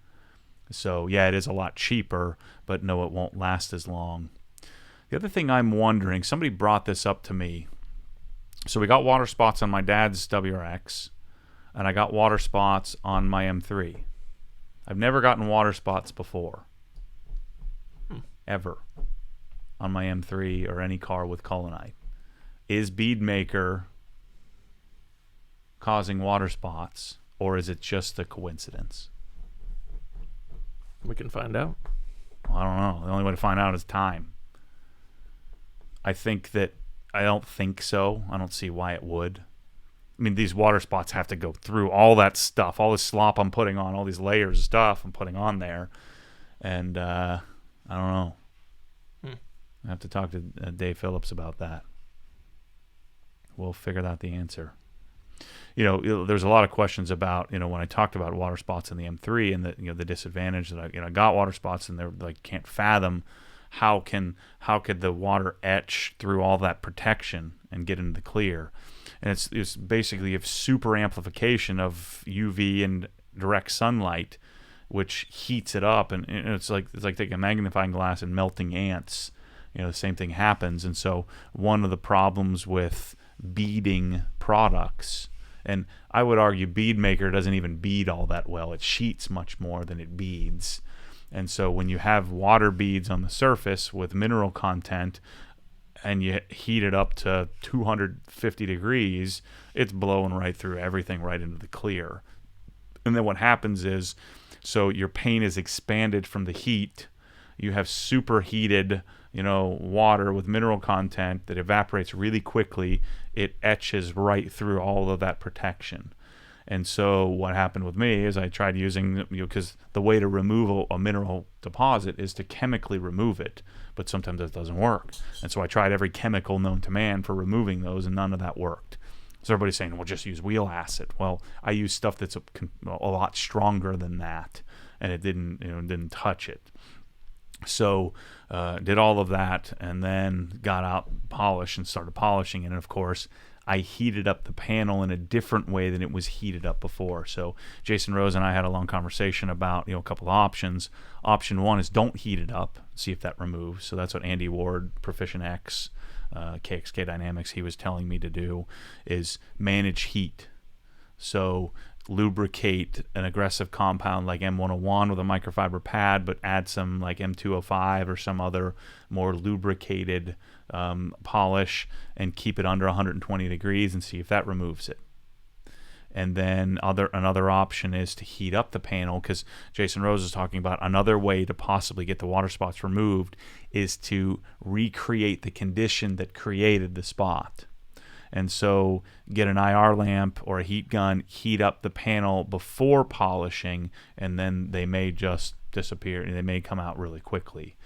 So yeah, it is a lot cheaper, but no, it won't last as long. The other thing I'm wondering, somebody brought this up to me. So we got water spots on my dad's WRX, and I got water spots on my M3. I've never gotten water spots before. Ever. On my M3 or any car with Colonite. Is bead maker causing water spots, or is it just a coincidence? We can find out. Well, I don't know. The only way to find out is time. I don't think so. I don't see why it would. I mean, these water spots have to go through all that stuff, all this slop I'm putting on, all these layers of stuff I'm putting on there. And I don't know. I have to talk to Dave Phillips about that. We'll figure out the answer. There's a lot of questions about, when I talked about water spots in the M3 and the disadvantage that I got water spots and they're like, can't fathom how could the water etch through all that protection and get into the clear. And it's basically a super amplification of UV and direct sunlight, which heats it up, and it's like taking a magnifying glass and melting ants. The same thing happens. And so one of the problems with beading products, and I would argue bead maker doesn't even bead all that well. It sheets much more than it beads. And so when you have water beads on the surface with mineral content and you heat it up to 250 degrees, it's blowing right through everything right into the clear. And then what happens is, so your paint is expanded from the heat. You have superheated, water with mineral content that evaporates really quickly. It etches right through all of that protection. And so what happened with me is I tried using, because the way to remove a mineral deposit is to chemically remove it, but sometimes that doesn't work. And so I tried every chemical known to man for removing those, and none of that worked. So everybody's saying, well, just use wheel acid. Well, I used stuff that's a lot stronger than that, and it didn't touch it. So did all of that, and then got out polish and started polishing it. And of course, I heated up the panel in a different way than it was heated up before. So Jason Rose and I had a long conversation about a couple of options. Option one is don't heat it up, see if that removes. So that's what Andy Ward, Proficient X, KXK Dynamics, he was telling me to do, is manage heat. So lubricate an aggressive compound like M101 with a microfiber pad, but add some like M205 or some other more lubricated polish and keep it under 120 degrees and see if that removes it. And then another option is to heat up the panel, because Jason Rose is talking about another way to possibly get the water spots removed is to recreate the condition that created the spot. And so get an IR lamp or a heat gun, heat up the panel before polishing, and then they may just disappear and they may come out really quickly.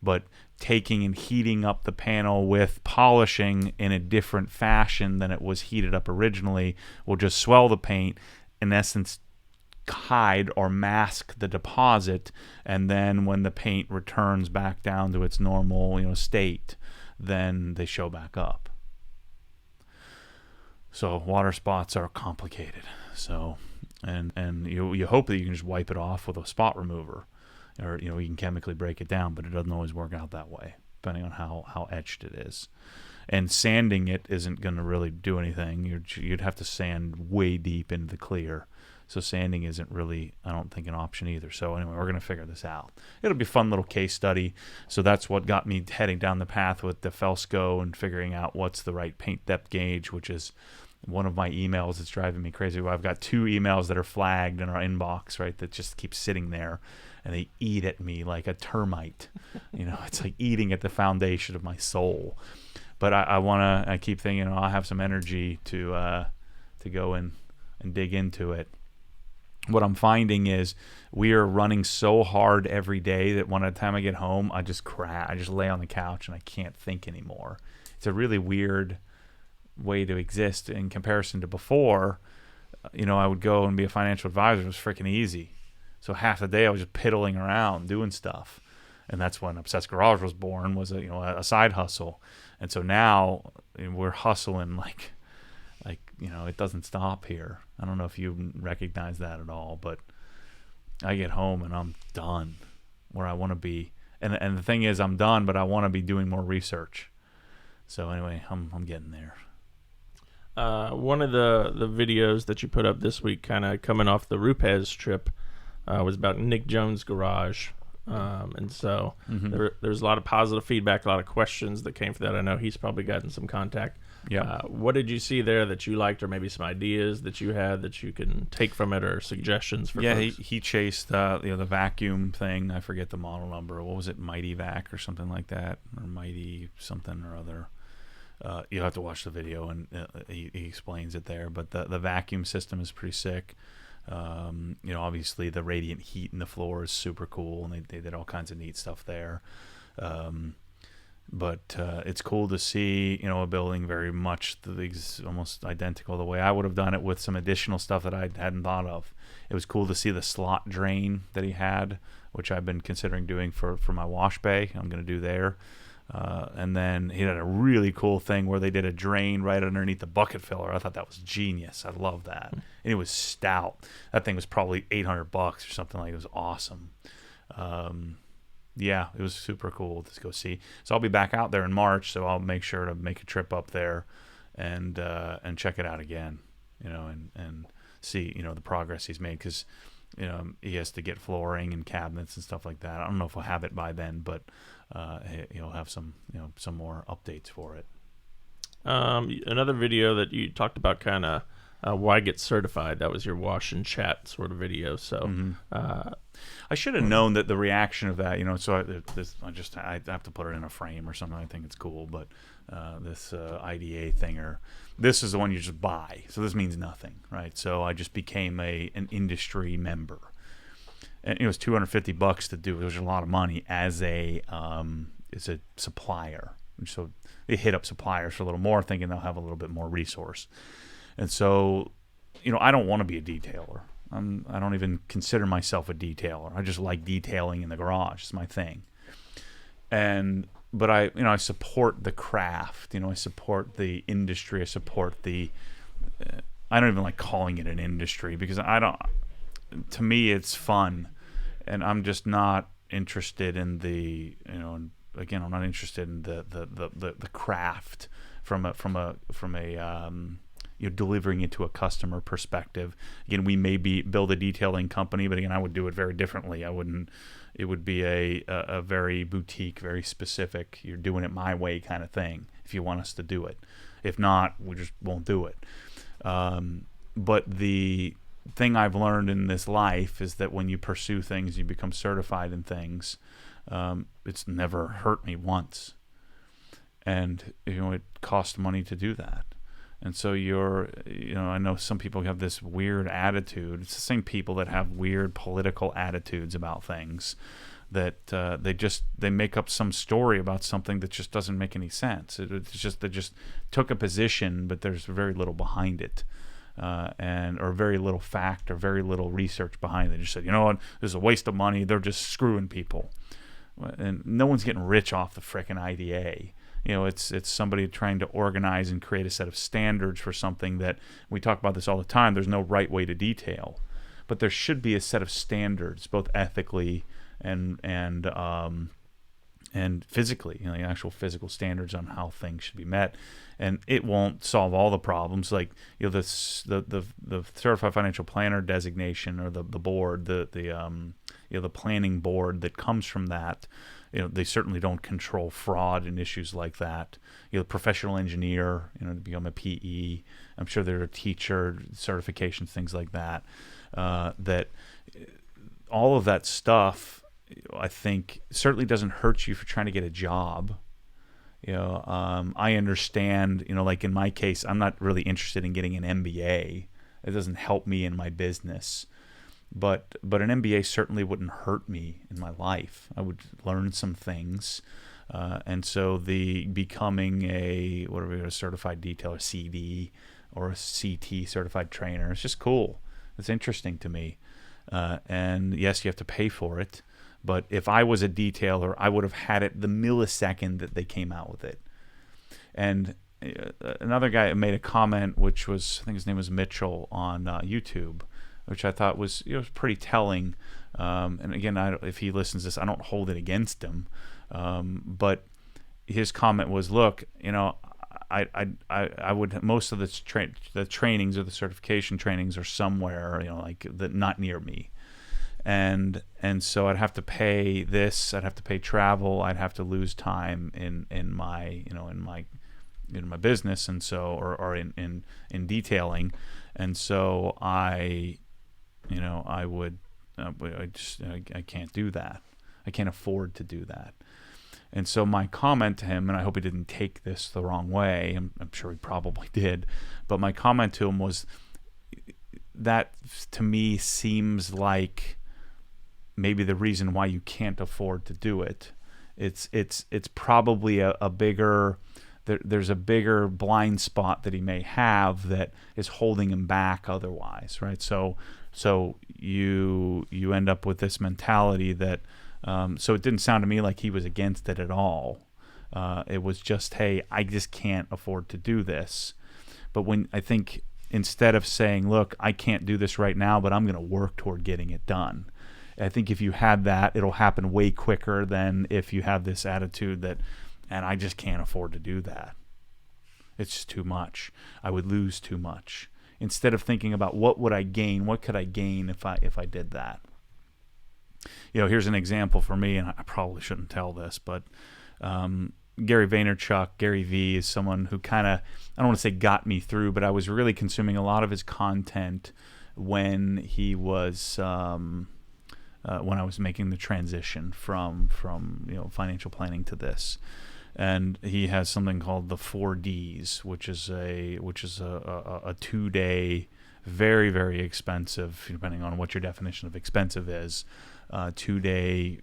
But taking and heating up the panel with polishing in a different fashion than it was heated up originally will just swell the paint, in essence hide or mask the deposit, and then when the paint returns back down to its normal state, then they show back up. So water spots are complicated. So and you hope that you can just wipe it off with a spot remover, or you can chemically break it down, but it doesn't always work out that way, depending on how etched it is. And sanding it isn't going to really do anything. You'd have to sand way deep into the clear. So sanding isn't really, I don't think, an option either. So anyway, we're going to figure this out. It'll be a fun little case study. So that's what got me heading down the path with the Felsco and figuring out what's the right paint depth gauge, which is one of my emails that's driving me crazy. I've got 2 emails that are flagged in our inbox, right, that just keep sitting there, and they eat at me like a termite. It's like eating at the foundation of my soul. But I keep thinking, I'll have some energy to go and dig into it. What I'm finding is we are running so hard every day that by the time I get home, I just crash. I just lay on the couch and I can't think anymore. It's a really weird way to exist in comparison to before. I would go and be a financial advisor. It was freaking easy. So half the day I was just piddling around doing stuff. And that's when Obsessed Garage was born, was a side hustle. And so now we're hustling like it doesn't stop here. I don't know if you recognize that at all, but I get home and I'm done where I want to be. And the thing is, I'm done, but I want to be doing more research. So anyway, I'm getting there. One of the videos that you put up this week, kind of coming off the Rupes trip, was about Nick Jones' garage. And so there's a lot of positive feedback, a lot of questions that came for that. I know he's probably gotten some contact. Yeah. What did you see there that you liked, or maybe some ideas that you had that you can take from it, or suggestions for folks? He chased the vacuum thing. I forget the model number. What was it, Mighty Vac or something like that, or Mighty something or other. You'll have to watch the video, and he explains it there. But the vacuum system is pretty sick. Obviously the radiant heat in the floor is super cool, and they did all kinds of neat stuff there. But it's cool to see, a building very much almost identical the way I would have done it, with some additional stuff that I hadn't thought of. It was cool to see the slot drain that he had, which I've been considering doing for my wash bay. I'm going to do there. And then he had a really cool thing where they did a drain right underneath the bucket filler. I thought that was genius. I love that. And it was stout. That thing was probably $800 or something like. It was awesome. It was super cool to go see. So I'll be back out there in March, so I'll make sure to make a trip up there and check it out again, and see, the progress he's made, because, he has to get flooring and cabinets and stuff like that. I don't know if we'll have it by then, but he'll have some more updates for it. Another video that you talked about, kind of why get certified. That was your wash and chat sort of video. So I should have known that the reaction of that, so I have to put it in a frame or something. I think it's cool, but this IDA thinger, this is the one you just buy. So this means nothing, right? So I just became an industry member. And it was $250 to do. It was a lot of money as a supplier. And so they hit up suppliers for a little more, thinking they'll have a little bit more resource. And so, I don't want to be a detailer. I don't even consider myself a detailer. I just like detailing in the garage. It's my thing. But I support the craft. I support the industry. I support the. I don't even like calling it an industry, because to me, it's fun, and I'm just not interested in the. Again, I'm not interested in the craft from a delivering it to a customer perspective. Again, we may build a detailing company, but again, I would do it very differently. It would be a very boutique, very specific, you're doing it my way kind of thing if you want us to do it. If not, we just won't do it. But the thing I've learned in this life is that when you pursue things, you become certified in things. It's never hurt me once. And, it costs money to do that. And so I know some people have this weird attitude. It's the same people that have weird political attitudes about things, that they make up some story about something that just doesn't make any sense. It's just, they just took a position, but there's very little behind it, or very little fact or very little research behind it. They just said, what, this is a waste of money. They're just screwing people. And no one's getting rich off the frickin' IDA. It's somebody trying to organize and create a set of standards for something that, we talk about this all the time, there's no right way to detail. But there should be a set of standards, both ethically and physically, the actual physical standards on how things should be met. And it won't solve all the problems. Like, the Certified Financial Planner designation, or the board, the planning board that comes from that, they certainly don't control fraud and issues like that. Professional engineer, to become a PE. I'm sure there are teacher certifications, things like that. That all of that stuff, I think, certainly doesn't hurt you for trying to get a job. I understand. Like in my case, I'm not really interested in getting an MBA. It doesn't help me in my business. But an MBA certainly wouldn't hurt me in my life. I would learn some things, and so the becoming a certified detailer, CD, or a CT certified trainer, it's just cool. It's interesting to me, and yes, you have to pay for it. But if I was a detailer, I would have had it the millisecond that they came out with it. And another guy made a comment, which was, I think his name was Mitchell, on YouTube, which I thought was pretty telling. And again, if he listens to this, I don't hold it against him. But his comment was, look, I would, most of the trainings or the certification trainings are somewhere, not near me. And so I'd have to pay this, I'd have to pay travel, I'd have to lose time in my business, and so or in detailing. And so I can't do that. I can't afford to do that. And so my comment to him, and I hope he didn't take this the wrong way, I'm sure he probably did, but my comment to him was, that to me seems like maybe the reason why you can't afford to do it. It's probably a bigger, there's a bigger blind spot that he may have that is holding him back otherwise, right? So you end up with this mentality that, so it didn't sound to me like he was against it at all. It was just, hey, I just can't afford to do this. But when I think, instead of saying, look, I can't do this right now, but I'm going to work toward getting it done. I think if you had that, it'll happen way quicker than if you have this attitude that, and I just can't afford to do that. It's just too much. I would lose too much. Instead of thinking about what would I gain, what could I gain if I did that. Here's an example for me, and I probably shouldn't tell this, but Gary Vaynerchuk, Gary V, is someone who kind of, I don't want to say got me through, but I was really consuming a lot of his content when he was when I was making the transition from financial planning to this. And he has something called the 4Ds, which is a 2-day, very, very expensive, depending on what your definition of expensive is, 2-day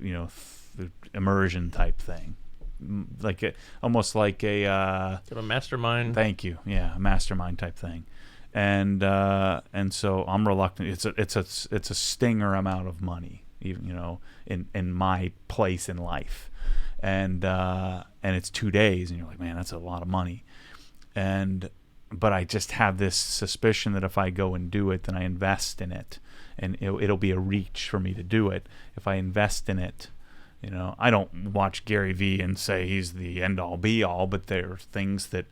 immersion type thing, almost like a mastermind. Thank you. Yeah, a mastermind type thing. And so I'm reluctant. It's a stinger amount of money, even in my place in life, and it's 2 days, and you're like, man, that's a lot of money. But I just have this suspicion that if I go and do it, then I invest in it, and it'll be a reach for me to do it. If I invest in it, I don't watch Gary V and say he's the end all be all, but there are things that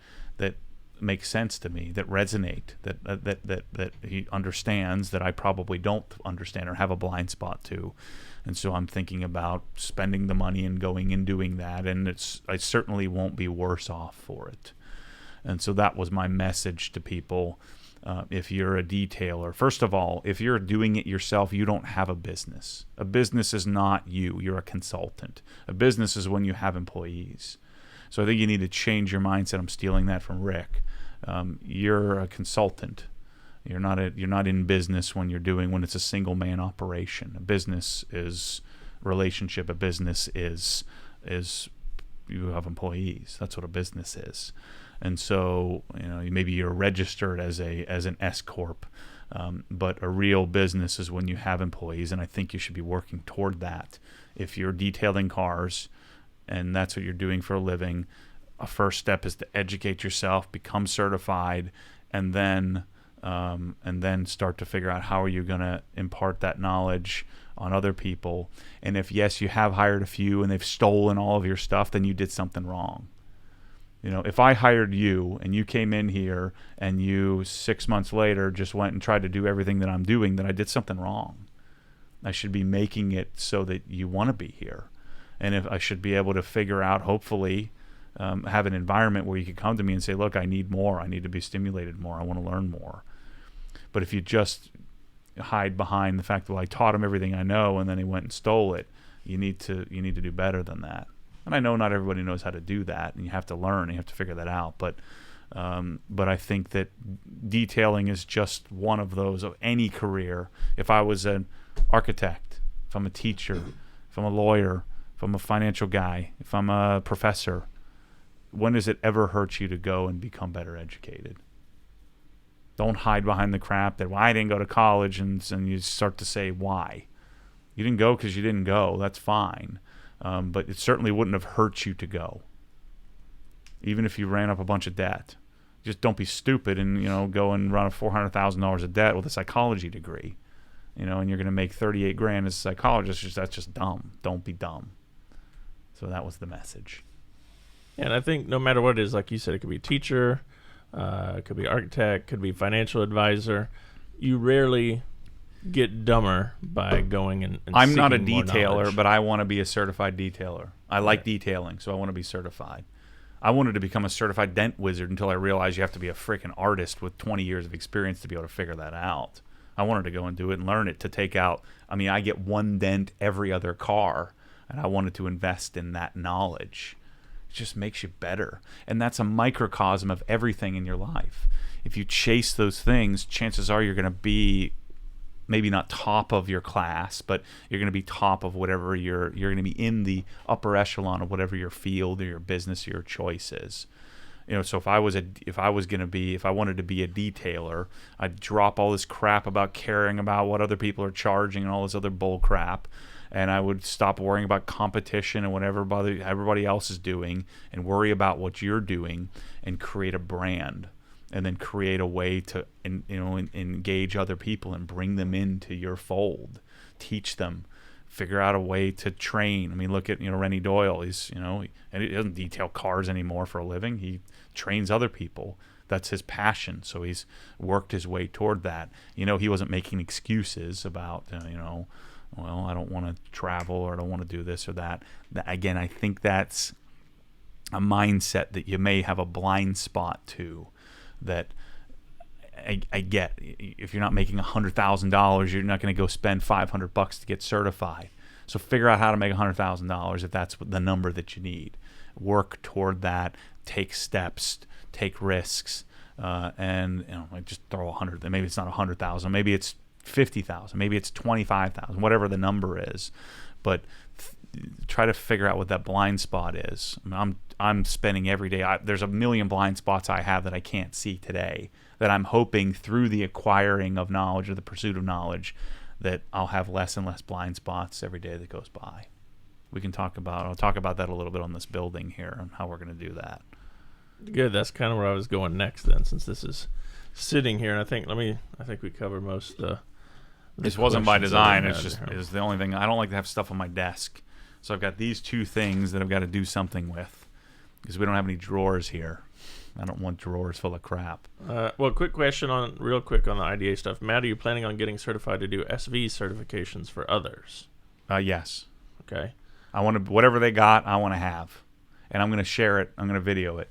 make sense to me, that resonate, that he understands that I probably don't understand or have a blind spot to. And so I'm thinking about spending the money and going and doing that, and I certainly won't be worse off for it. And so that was my message to people. If you're a detailer, first of all, if you're doing it yourself, you don't have a business. A business is not you. You're a consultant. A business is when you have employees. So I think you need to change your mindset. I'm stealing that from Rick. You're a consultant. You're not in business when it's a single man operation. A business is relationship. A business is you have employees. That's what a business is. And so maybe you're registered as an S corp, but a real business is when you have employees, and I think you should be working toward that. If you're detailing cars, and that's what you're doing for a living, a first step is to educate yourself, become certified, and then start to figure out how are you going to impart that knowledge on other people. And if yes, you have hired a few and they've stolen all of your stuff, then you did something wrong. If I hired you and you came in here and you 6 months later just went and tried to do everything that I'm doing, then I did something wrong. I should be making it so that you want to be here. And if I should be able to figure out, hopefully, have an environment where you could come to me and say, look, I need more. I need to be stimulated more. I want to learn more. But if you just hide behind the fact that, well, I taught him everything I know and then he went and stole it, you need to do better than that. And I know not everybody knows how to do that, and you have to learn, and you have to figure that out. But I think that detailing is just one of those of any career. If I was an architect, if I'm a teacher, if I'm a lawyer, if I'm a financial guy, if I'm a professor, when does it ever hurt you to go and become better educated? Don't hide behind the crap that, well, I didn't go to college, and you start to say why. You didn't go because you didn't go. That's fine. But it certainly wouldn't have hurt you to go. Even if you ran up a bunch of debt. Just don't be stupid and, go and run up $400,000 of debt with a psychology degree. And you're going to make $38,000 as a psychologist. That's just dumb. Don't be dumb. So that was the message. Yeah, and I think no matter what it is, like you said, it could be teacher, it could be architect, could be financial advisor. You rarely get dumber by going and I'm not a seeking more detailer, knowledge. but I want to be a certified detailer. I like detailing, so I want to be certified. I wanted to become a certified dent wizard until I realized you have to be a freaking artist with 20 years of experience to be able to figure that out. I wanted to go and do it and learn it to take out. I get one dent every other car, and I wanted to invest in that knowledge. It just makes you better. And that's a microcosm of everything in your life. If you chase those things, chances are you're going to be maybe not top of your class, but you're going to be top of whatever you're going to be in the upper echelon of whatever your field or your business or your choice is. So if I wanted to be a detailer, I'd drop all this crap about caring about what other people are charging and all this other bull crap, and I would stop worrying about competition and what everybody else is doing, and worry about what you're doing, and create a brand, and then create a way to engage other people and bring them into your fold, teach them, figure out a way to train. Look at Rennie Doyle. He's and he doesn't detail cars anymore for a living. He trains other people. That's his passion. So he's worked his way toward that. He wasn't making excuses about well, I don't want to travel, or I don't want to do this or that. Again, I think that's a mindset that you may have a blind spot to. That I get. If you're not making $100,000, you're not going to go spend $500 to get certified. So figure out how to make $100,000 if that's the number that you need. Work toward that. Take steps. Take risks. And just throw 100. Maybe it's not 100,000. Maybe it's 50,000. Maybe it's 25,000. Whatever the number is, but try to figure out what that blind spot is. I'm spending every day. There's a million blind spots I have that I can't see today, that I'm hoping through the acquiring of knowledge or the pursuit of knowledge that I'll have less and less blind spots every day that goes by. I'll talk about that a little bit on this building here and how we're going to do that. Good. That's kind of where I was going next then, since this is sitting here, and I think we covered most. This wasn't by design. It's the only thing. I don't like to have stuff on my desk, so I've got these two things that I've got to do something with, because we don't have any drawers here. I don't want drawers full of crap. Well, quick question real quick on the IDA stuff. Matt, are you planning on getting certified to do SV certifications for others? Yes. Okay. I want to, whatever they got, I want to have, and I'm going to share it. I'm going to video it.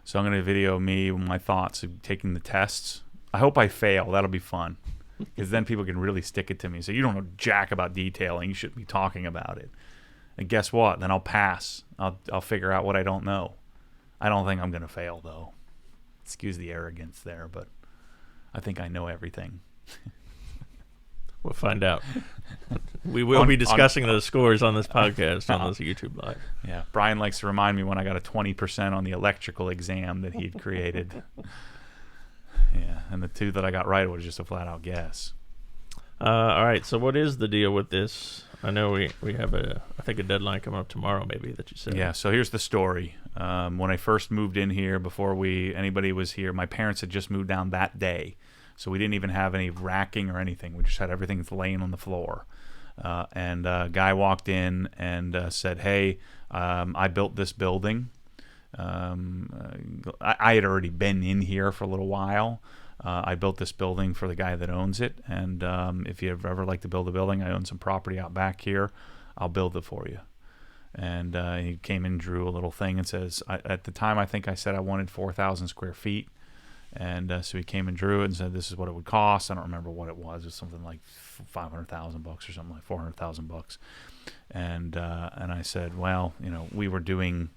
So I'm going to video me with my thoughts of taking the tests. I hope I fail. That'll be fun, because then people can really stick it to me. So you don't know jack about detailing. You shouldn't be talking about it. And guess what? Then I'll pass. I'll figure out what I don't know. I don't think I'm going to fail, though. Excuse the arrogance there, but I think I know everything. We'll find out. We will be discussing those scores on this podcast on this YouTube Live. Yeah, Brian likes to remind me when I got a 20% on the electrical exam that he'd created. Yeah, and the two that I got right was just a flat-out guess. All right, so what is the deal with this? I know we have a deadline coming up tomorrow, maybe, that you said. Yeah, so here's the story. When I first moved in here, before anybody was here, my parents had just moved down that day. So we didn't even have any racking or anything. We just had everything laying on the floor. And a guy walked in and said, hey, I built this building. I had already been in here for a little while. I built this building for the guy that owns it. And if you'd ever like to build a building, I own some property out back here. I'll build it for you. And he came in, drew a little thing, and says, at the time I think I said I wanted 4,000 square feet. And so he came and drew it and said, this is what it would cost. I don't remember what it was. It was something like $500,000 or something, like $400,000. And I said, well, we were doing,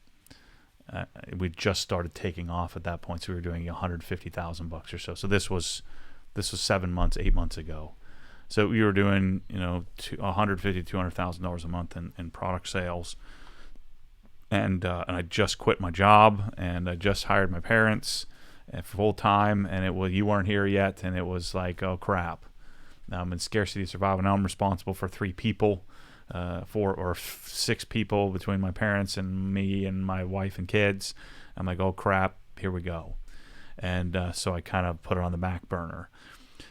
we just started taking off at that point. So we were doing $150,000 or so. So this was 7 months, 8 months ago. So we were doing, $150,000 to $200,000 a month in product sales. And I just quit my job, and I just hired my parents full time, and you weren't here yet, and it was like, oh crap. Now I'm in scarcity survival. Now I'm responsible for 3 people, 4 or 6 people between my parents and me and my wife and kids. I'm like, oh crap, here we go. And so I kind of put it on the back burner.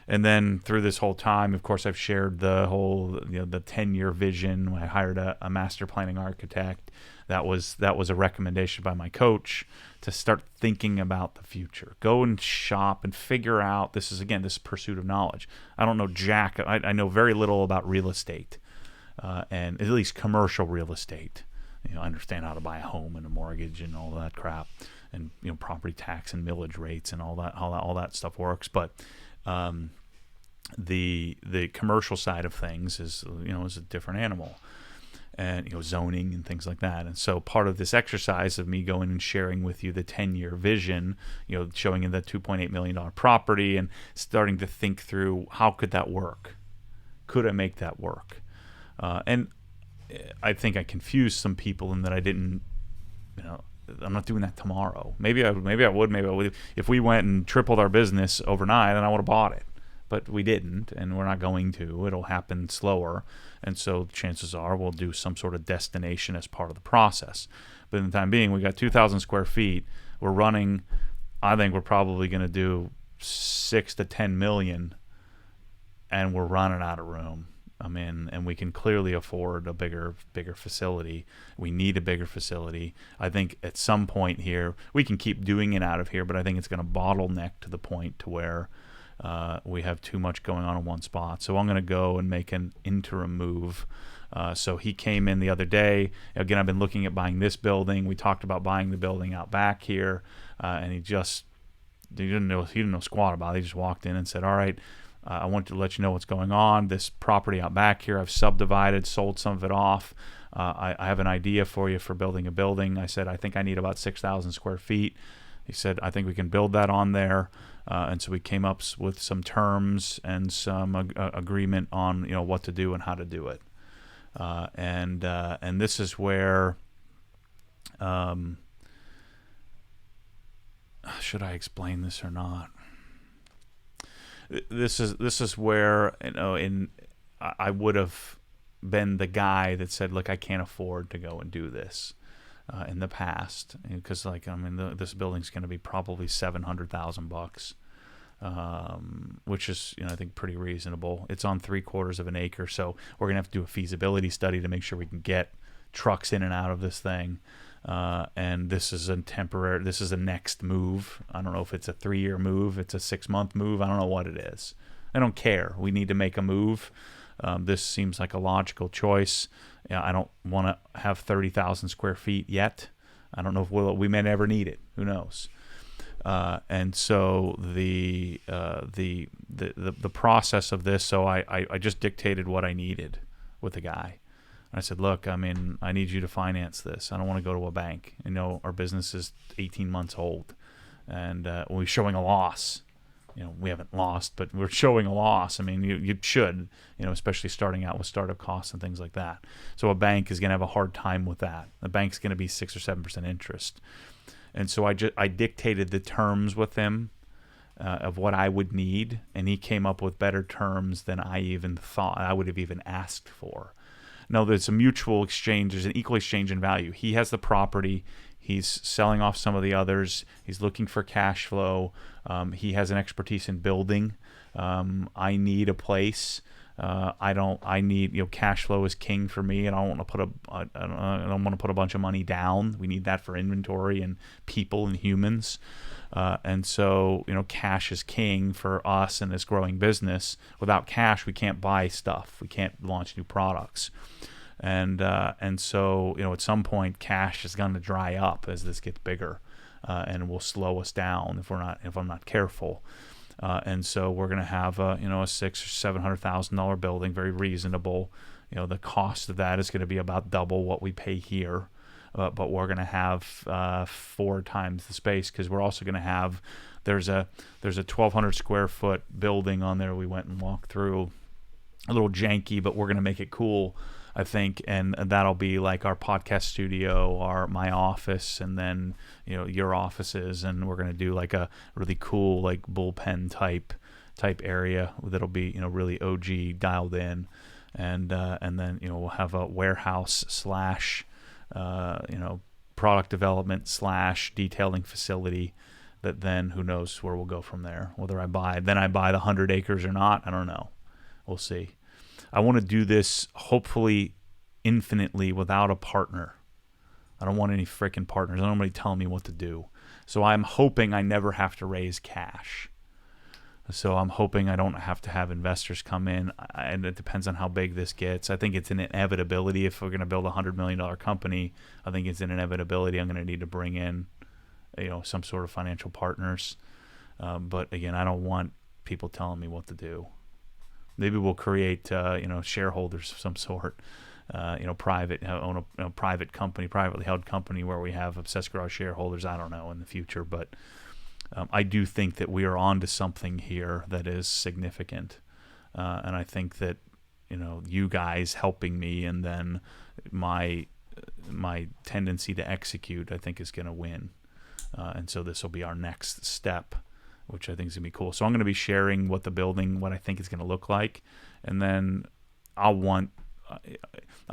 And then through this whole time, of course, I've shared the whole, the 10-year vision. I hired a master planning architect. That was a recommendation by my coach to start thinking about the future. Go and shop and figure out. This is pursuit of knowledge. I don't know jack. I know very little about real estate, and at least commercial real estate. I understand how to buy a home and a mortgage and all that crap, and property tax and millage rates and all that stuff works. But the commercial side of things is a different animal. And zoning and things like that. And so part of this exercise of me going and sharing with you the 10-year vision, showing you the $2.8 million property and starting to think through, how could that work? Could I make that work? And I think I confused some people in that I didn't, I'm not doing that tomorrow. Maybe I would. If we went and tripled our business overnight, then I would have bought it. But we didn't, and we're not going to. It'll happen slower. And so chances are we'll do some sort of destination as part of the process. But in the time being, we got 2,000 square feet. We're running, I think we're probably going to do 6 to 10 million, and we're running out of room. And we can clearly afford a bigger facility. We need a bigger facility. I think at some point here, we can keep doing it out of here, but I think it's going to bottleneck to the point to where we have too much going on in one spot. So I'm going to go and make an interim move. So he came in the other day. Again, I've been looking at buying this building. We talked about buying the building out back here, and he didn't know squat about it. He just walked in and said, all right, I want to let you know what's going on. This property out back here, I've subdivided, sold some of it off. I have an idea for you for building a building. I said, I think I need about 6,000 square feet. He said, I think we can build that on there. And so we came up with some terms and some agreement on what to do and how to do it. And this is where, should I explain this or not? This is where I would have been the guy that said, look, I can't afford to go and do this. In the past, because this building's going to be probably $700,000, which is I think pretty reasonable. It's on 3/4 of an acre, so we're gonna have to do a feasibility study to make sure we can get trucks in and out of this thing. And this is a next move. I don't know if it's a 3-year move, it's a 6-month move. I don't know what it is. I don't care. We need to make a move. This seems like a logical choice. I don't want to have 30,000 square feet yet. I don't know if we may never need it. Who knows? And so the process of this. So I just dictated what I needed with the guy. I said, look, I need you to finance this. I don't want to go to a bank. Our business is 18 months old, and we're showing a loss. We haven't lost, but we're showing a loss. You should, especially starting out with startup costs and things like that. So a bank is going to have a hard time with that. The bank's going to be 6 or 7% interest. And so I dictated the terms with him of what I would need, and he came up with better terms than I even thought I would have even asked for. No, there's a mutual exchange. There's an equal exchange in value. He has the property. He's selling off some of the others. He's looking for cash flow. He has an expertise in building. I need a place. I need, cash flow is king for me, and I don't want to put a bunch of money down. We need that for inventory and people and humans. And so, cash is king for us in this growing business. Without cash, we can't buy stuff. We can't launch new products. and so at some point cash is going to dry up as this gets bigger, and will slow us down if I'm not careful. And so we're going to have a $600,000 or $700,000 building, very reasonable. The cost of that is going to be about double what we pay here, but we're going to have 4 times the space, because we're also going to have there's a 1,200 square foot building on there. We went and walked through, a little janky, but we're going to make it cool, I think, and that'll be like our podcast studio, my office, and then your offices, and we're going to do like a really cool like bullpen type area that'll be really OG dialed in, and then we'll have a warehouse slash product development slash detailing facility. That then who knows where we'll go from there. Whether I buy the 100 acres or not, I don't know. We'll see. I want to do this hopefully infinitely without a partner. I don't want any freaking partners. I don't want anybody telling me what to do. So I'm hoping I never have to raise cash. So I'm hoping I don't have to have investors come in. And it depends on how big this gets. I think it's an inevitability. If we're going to build a $100 million company, I think it's an inevitability I'm going to need to bring in some sort of financial partners. But again, I don't want people telling me what to do. Maybe we'll create shareholders of some sort, own a private company, privately held company where we have Obsessed Garage shareholders. I don't know in the future, but I do think that we are onto something here that is significant, and I think that you guys helping me, and then my tendency to execute, I think is going to win. And so this will be our next step, which I think is going to be cool. So I'm going to be sharing what I think is going to look like. And then I'll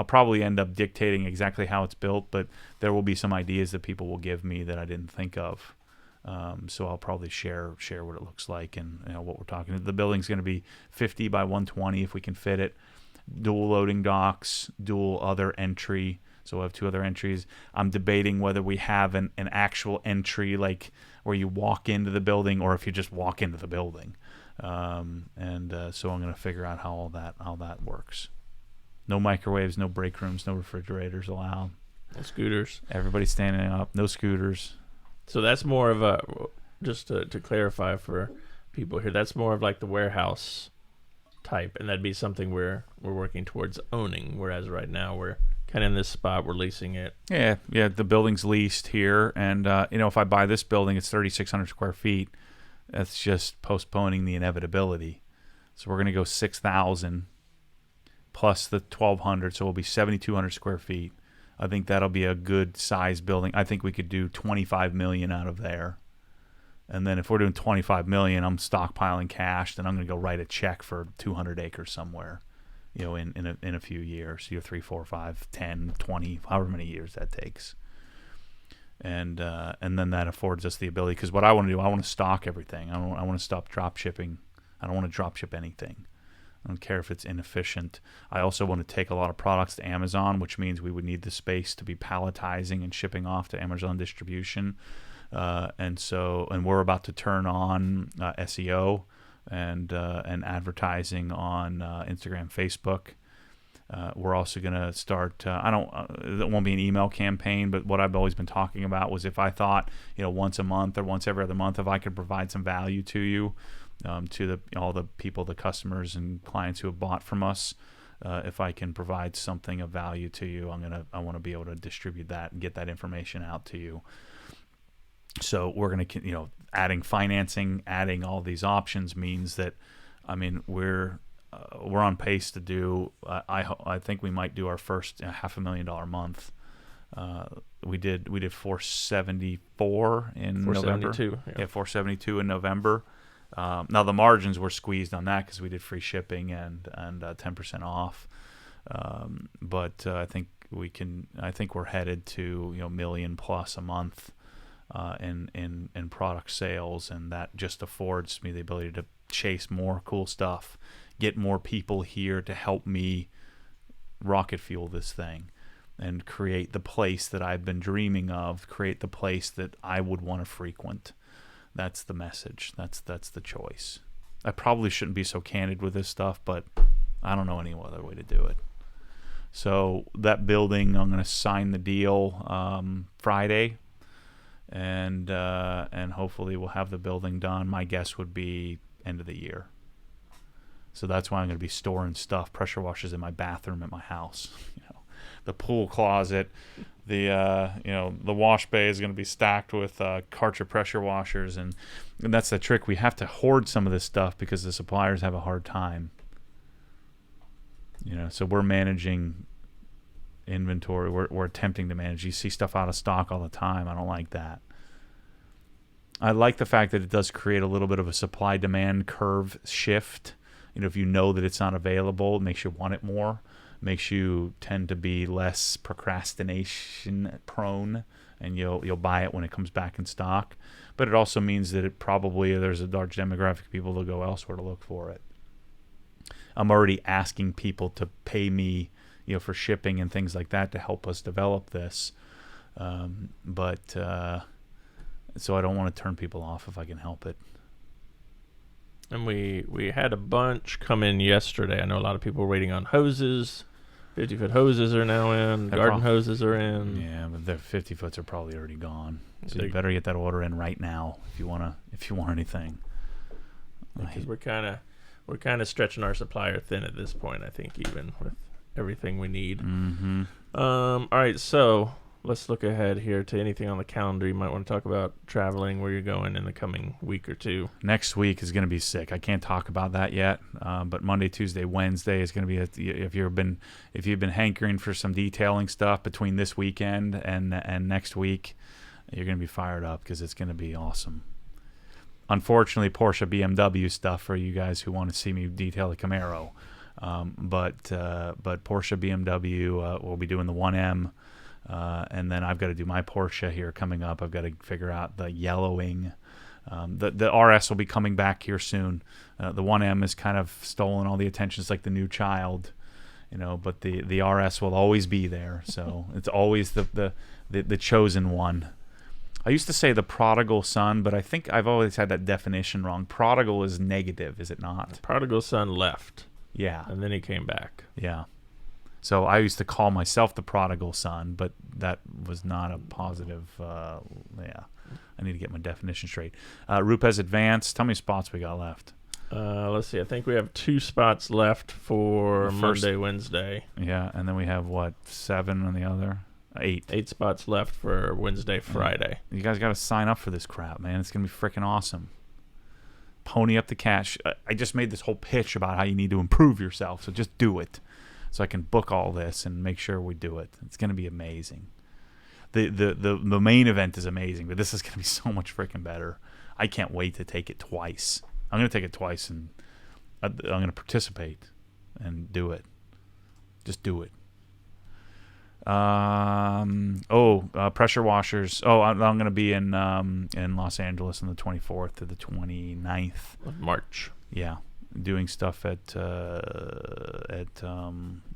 probably end up dictating exactly how it's built, but there will be some ideas that people will give me that I didn't think of. So I'll probably share what it looks like and what we're talking. The building's going to be 50 by 120 if we can fit it. Dual loading docks, dual other entry. So we'll have 2 other entries. I'm debating whether we have an actual entry, like where you walk into the building, or if you just walk into the building. So I'm going to figure out how that works. No microwaves, no break rooms, no refrigerators allowed. No scooters. Everybody's standing up. No scooters. So that's more of a, just to clarify for people here, that's more of like the warehouse type, and that'd be something we're working towards owning. Whereas right now we're kind of in this spot, we're leasing it. Yeah. The building's leased here, and if I buy this building, it's 3,600 square feet. That's just postponing the inevitability. So we're going to go 6,000 plus the 1,200, so it'll be 7,200 square feet. I think that'll be a good size building. I think we could do 25 million out of there. And then if we're doing 25 million, I'm stockpiling cash, then I'm going to go write a check for 200 acres somewhere. In a few years, 3, 4, 5, 10, 20, however many years that takes, and then that affords us the ability. Because what I want to do, I want to stock everything. I want to stop drop shipping. I don't want to drop ship anything. I don't care if it's inefficient. I also want to take a lot of products to Amazon, which means we would need the space to be palletizing and shipping off to Amazon distribution. And we're about to turn on SEO. And advertising on Instagram, Facebook. We're also going to start. It won't be an email campaign, but what I've always been talking about was if I thought, once a month or once every other month, if I could provide some value to you, to all the people, the customers and clients who have bought from us, if I can provide something of value to you, I want to be able to distribute that and get that information out to you. So we're going to, adding financing, adding all these options means that, we're on pace to do. I think we might do our first $500,000 month. We did 474 in November. 472 in November. Now the margins were squeezed on that because we did free shipping and 10% off. But I think we're headed to $1 million plus a month. In product sales, and that just affords me the ability to chase more cool stuff, get more people here to help me rocket fuel this thing, and create the place that I've been dreaming of, create the place that I would want to frequent. That's the message. That's the choice. I probably shouldn't be so candid with this stuff, but I don't know any other way to do it. So that building, I'm going to sign the deal Friday, and hopefully we'll have the building done. My guess would be end of the year. So that's why I'm going to be storing stuff, pressure washers in my bathroom at my house. The pool closet, the wash bay is going to be stacked with Karcher pressure washers, and that's the trick. We have to hoard some of this stuff because the suppliers have a hard time. So we're managing inventory. We're attempting to manage. You see stuff out of stock all the time. I don't like that. I like the fact that it does create a little bit of a supply-demand curve shift. If you know that it's not available, it makes you want it more. Makes you tend to be less procrastination prone, and you'll buy it when it comes back in stock. But it also means that there's a large demographic of people that go elsewhere to look for it. I'm already asking people to pay me, for shipping and things like that to help us develop this. So I don't want to turn people off if I can help it. And we had a bunch come in yesterday. I know a lot of people were waiting on hoses. 50-foot hoses are now in. Garden hoses are in. Yeah, but the 50-foots are probably already gone. So you better get that order in right now if you want anything. Because we're kind of stretching our supplier thin at this point, I think, even with everything we need. Mm-hmm. All right, so let's look ahead here to anything on the calendar you might want to talk about, traveling, where you're going in the coming week or two. Next week is going to be sick. I can't talk about that yet, but Monday, Tuesday, Wednesday is going to be if you've been hankering for some detailing stuff between this weekend and next week, you're going to be fired up because it's going to be awesome. Unfortunately, Porsche BMW stuff for you guys who want to see me detail the Camaro, but Porsche BMW we'll be doing the 1M. And then I've got to do my Porsche here coming up. I've got to figure out the yellowing. The RS will be coming back here soon. The 1M is kind of stolen all the attention. It's like the new child, but the RS will always be there. So it's always the chosen one. I used to say the prodigal son, but I think I've always had that definition wrong. Prodigal is negative, is it not? The prodigal son left. Yeah. And then he came back. Yeah. So I used to call myself the prodigal son, but that was not a positive. I need to get my definition straight. Rupes Advanced. How many spots we got left? Let's see. I think we have 2 spots left for Monday, Wednesday. Yeah, and then we have 7 on the other? 8. 8 spots left for Wednesday, Friday. You guys got to sign up for this crap, man. It's gonna be freaking awesome. Pony up the cash. I just made this whole pitch about how you need to improve yourself, so just do it. So I can book all this and make sure we do it. It's going to be amazing. The main event is amazing, but this is going to be so much freaking better. I can't wait to take it twice. I'm going to take it twice, and I'm going to participate and do it. Just do it. Pressure washers. I'm going to be in Los Angeles on the 24th to the 29th of March. Yeah. Doing stuff at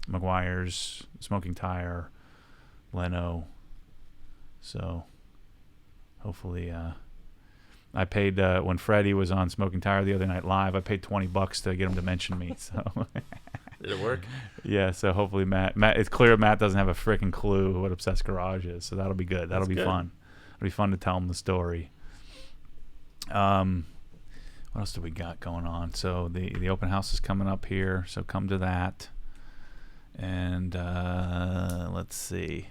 McGuire's, Smoking Tire, Leno. So hopefully I paid when Freddie was on Smoking Tire the other night live. I paid $20 to get him to mention me. So did it work? Yeah. So hopefully Matt. It's clear Matt doesn't have a freaking clue what Obsessed Garage is. So that'll be good. That'll be fun. It'll be fun to tell him the story. What else do we got going on? So the open house is coming up here, so come to that. And let's see.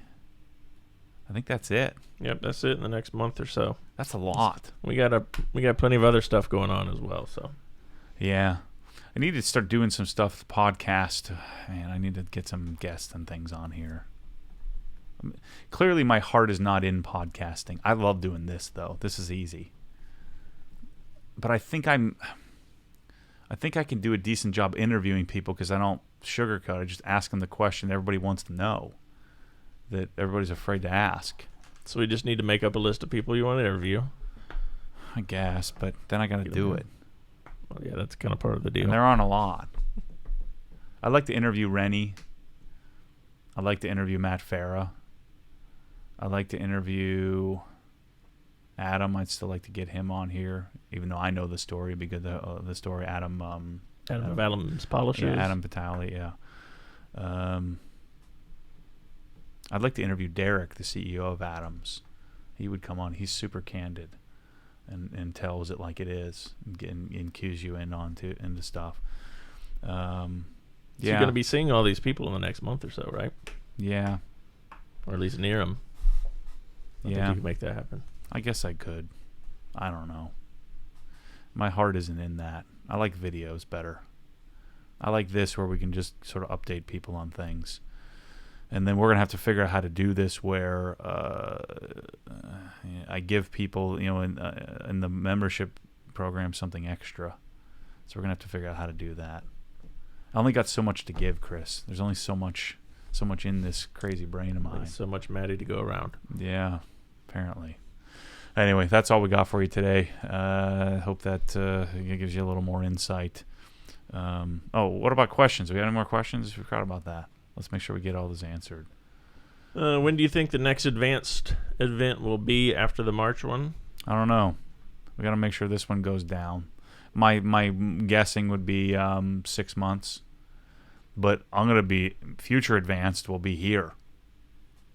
I think that's it. Yep, that's it in the next month or so. That's a lot. We got plenty of other stuff going on as well. So yeah, I need to start doing some stuff. Podcast, man. I need to get some guests and things on here. Clearly, my heart is not in podcasting. I love doing this though. This is easy. But I think I can do a decent job interviewing people because I don't sugarcoat. I just ask them the question everybody wants to know, that everybody's afraid to ask. So we just need to make up a list of people you want to interview. I guess, but then I got to do it. Well, yeah, that's kind of part of the deal. And there aren't a lot. I'd like to interview Rennie. I'd like to interview Matt Farah. I'd like to interview Adam. I'd still like to get him on here, even though I know the story. It'd be good, the story. Adam of Adam's Polishers. Yeah, Adam Vitale, yeah. I'd like to interview Derek, the CEO of Adams. He would come on. He's super candid and tells it like it is and cues you into stuff. So you're going to be seeing all these people in the next month or so, right? Yeah. Or at least near them. I think you can make that happen. I guess I could. I don't know. My heart isn't in that. I like videos better. I like this where we can just sort of update people on things. And then we're going to have to figure out how to do this where I give people, in the membership program something extra. So we're going to have to figure out how to do that. I only got so much to give, Chris. There's only so much in this crazy brain of mine. So much Maddie to go around. Yeah, apparently. Anyway, that's all we got for you today. Hope that gives you a little more insight. What about questions? We got any more questions? We forgot about that. Let's make sure we get all those answered. When do you think the next advanced event will be after the March one? I don't know. We got to make sure this one goes down. My guessing would be 6 months. But I'm going to be future advanced will be here.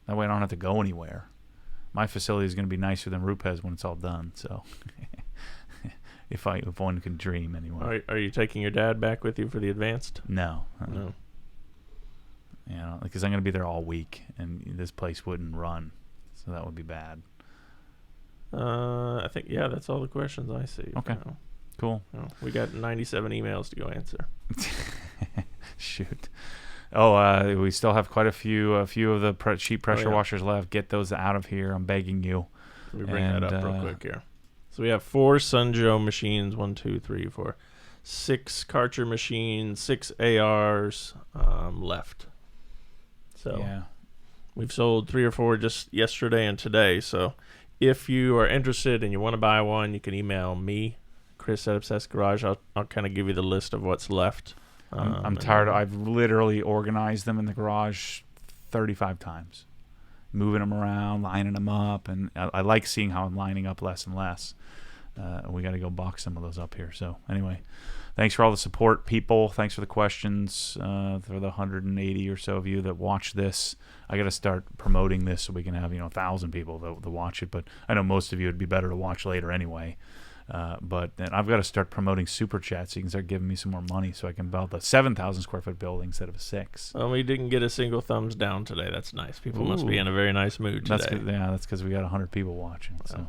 That way I don't have to go anywhere. My facility is going to be nicer than Rupes when it's all done. So if one can dream anyway. Are you taking your dad back with you for the advanced? No. No. Because I'm going to be there all week, and this place wouldn't run, so that would be bad. I think that's all the questions I see. Okay, cool. We got 97 emails to go answer. Shoot. We still have quite a few of the cheap pressure washers left. Get those out of here. I'm begging you. Let me bring that up real quick here. So we have 4 Sunjo machines. 1, 2, 3, 4, 6 Karcher machines, 6 ARs left. So we've sold 3 or 4 just yesterday and today. So if you are interested and you want to buy one, you can email me, Chris at Obsessed Garage. I'll kind of give you the list of what's left. I'm tired. I've literally organized them in the garage 35 times, moving them around, lining them up, and I like seeing how I'm lining up less and less. We got to go box some of those up here. So anyway, thanks for all the support, people. Thanks for the questions. For the 180 or so of you that watch this, I got to start promoting this so we can have 1,000 people that watch it. But I know most of you would be better to watch later anyway. But then I've got to start promoting Super Chat so you can start giving me some more money so I can build a 7,000 square foot building instead of a 6. Well, we didn't get a single thumbs down today. That's nice. People must be in a very nice mood today. That's because we got 100 people watching. So.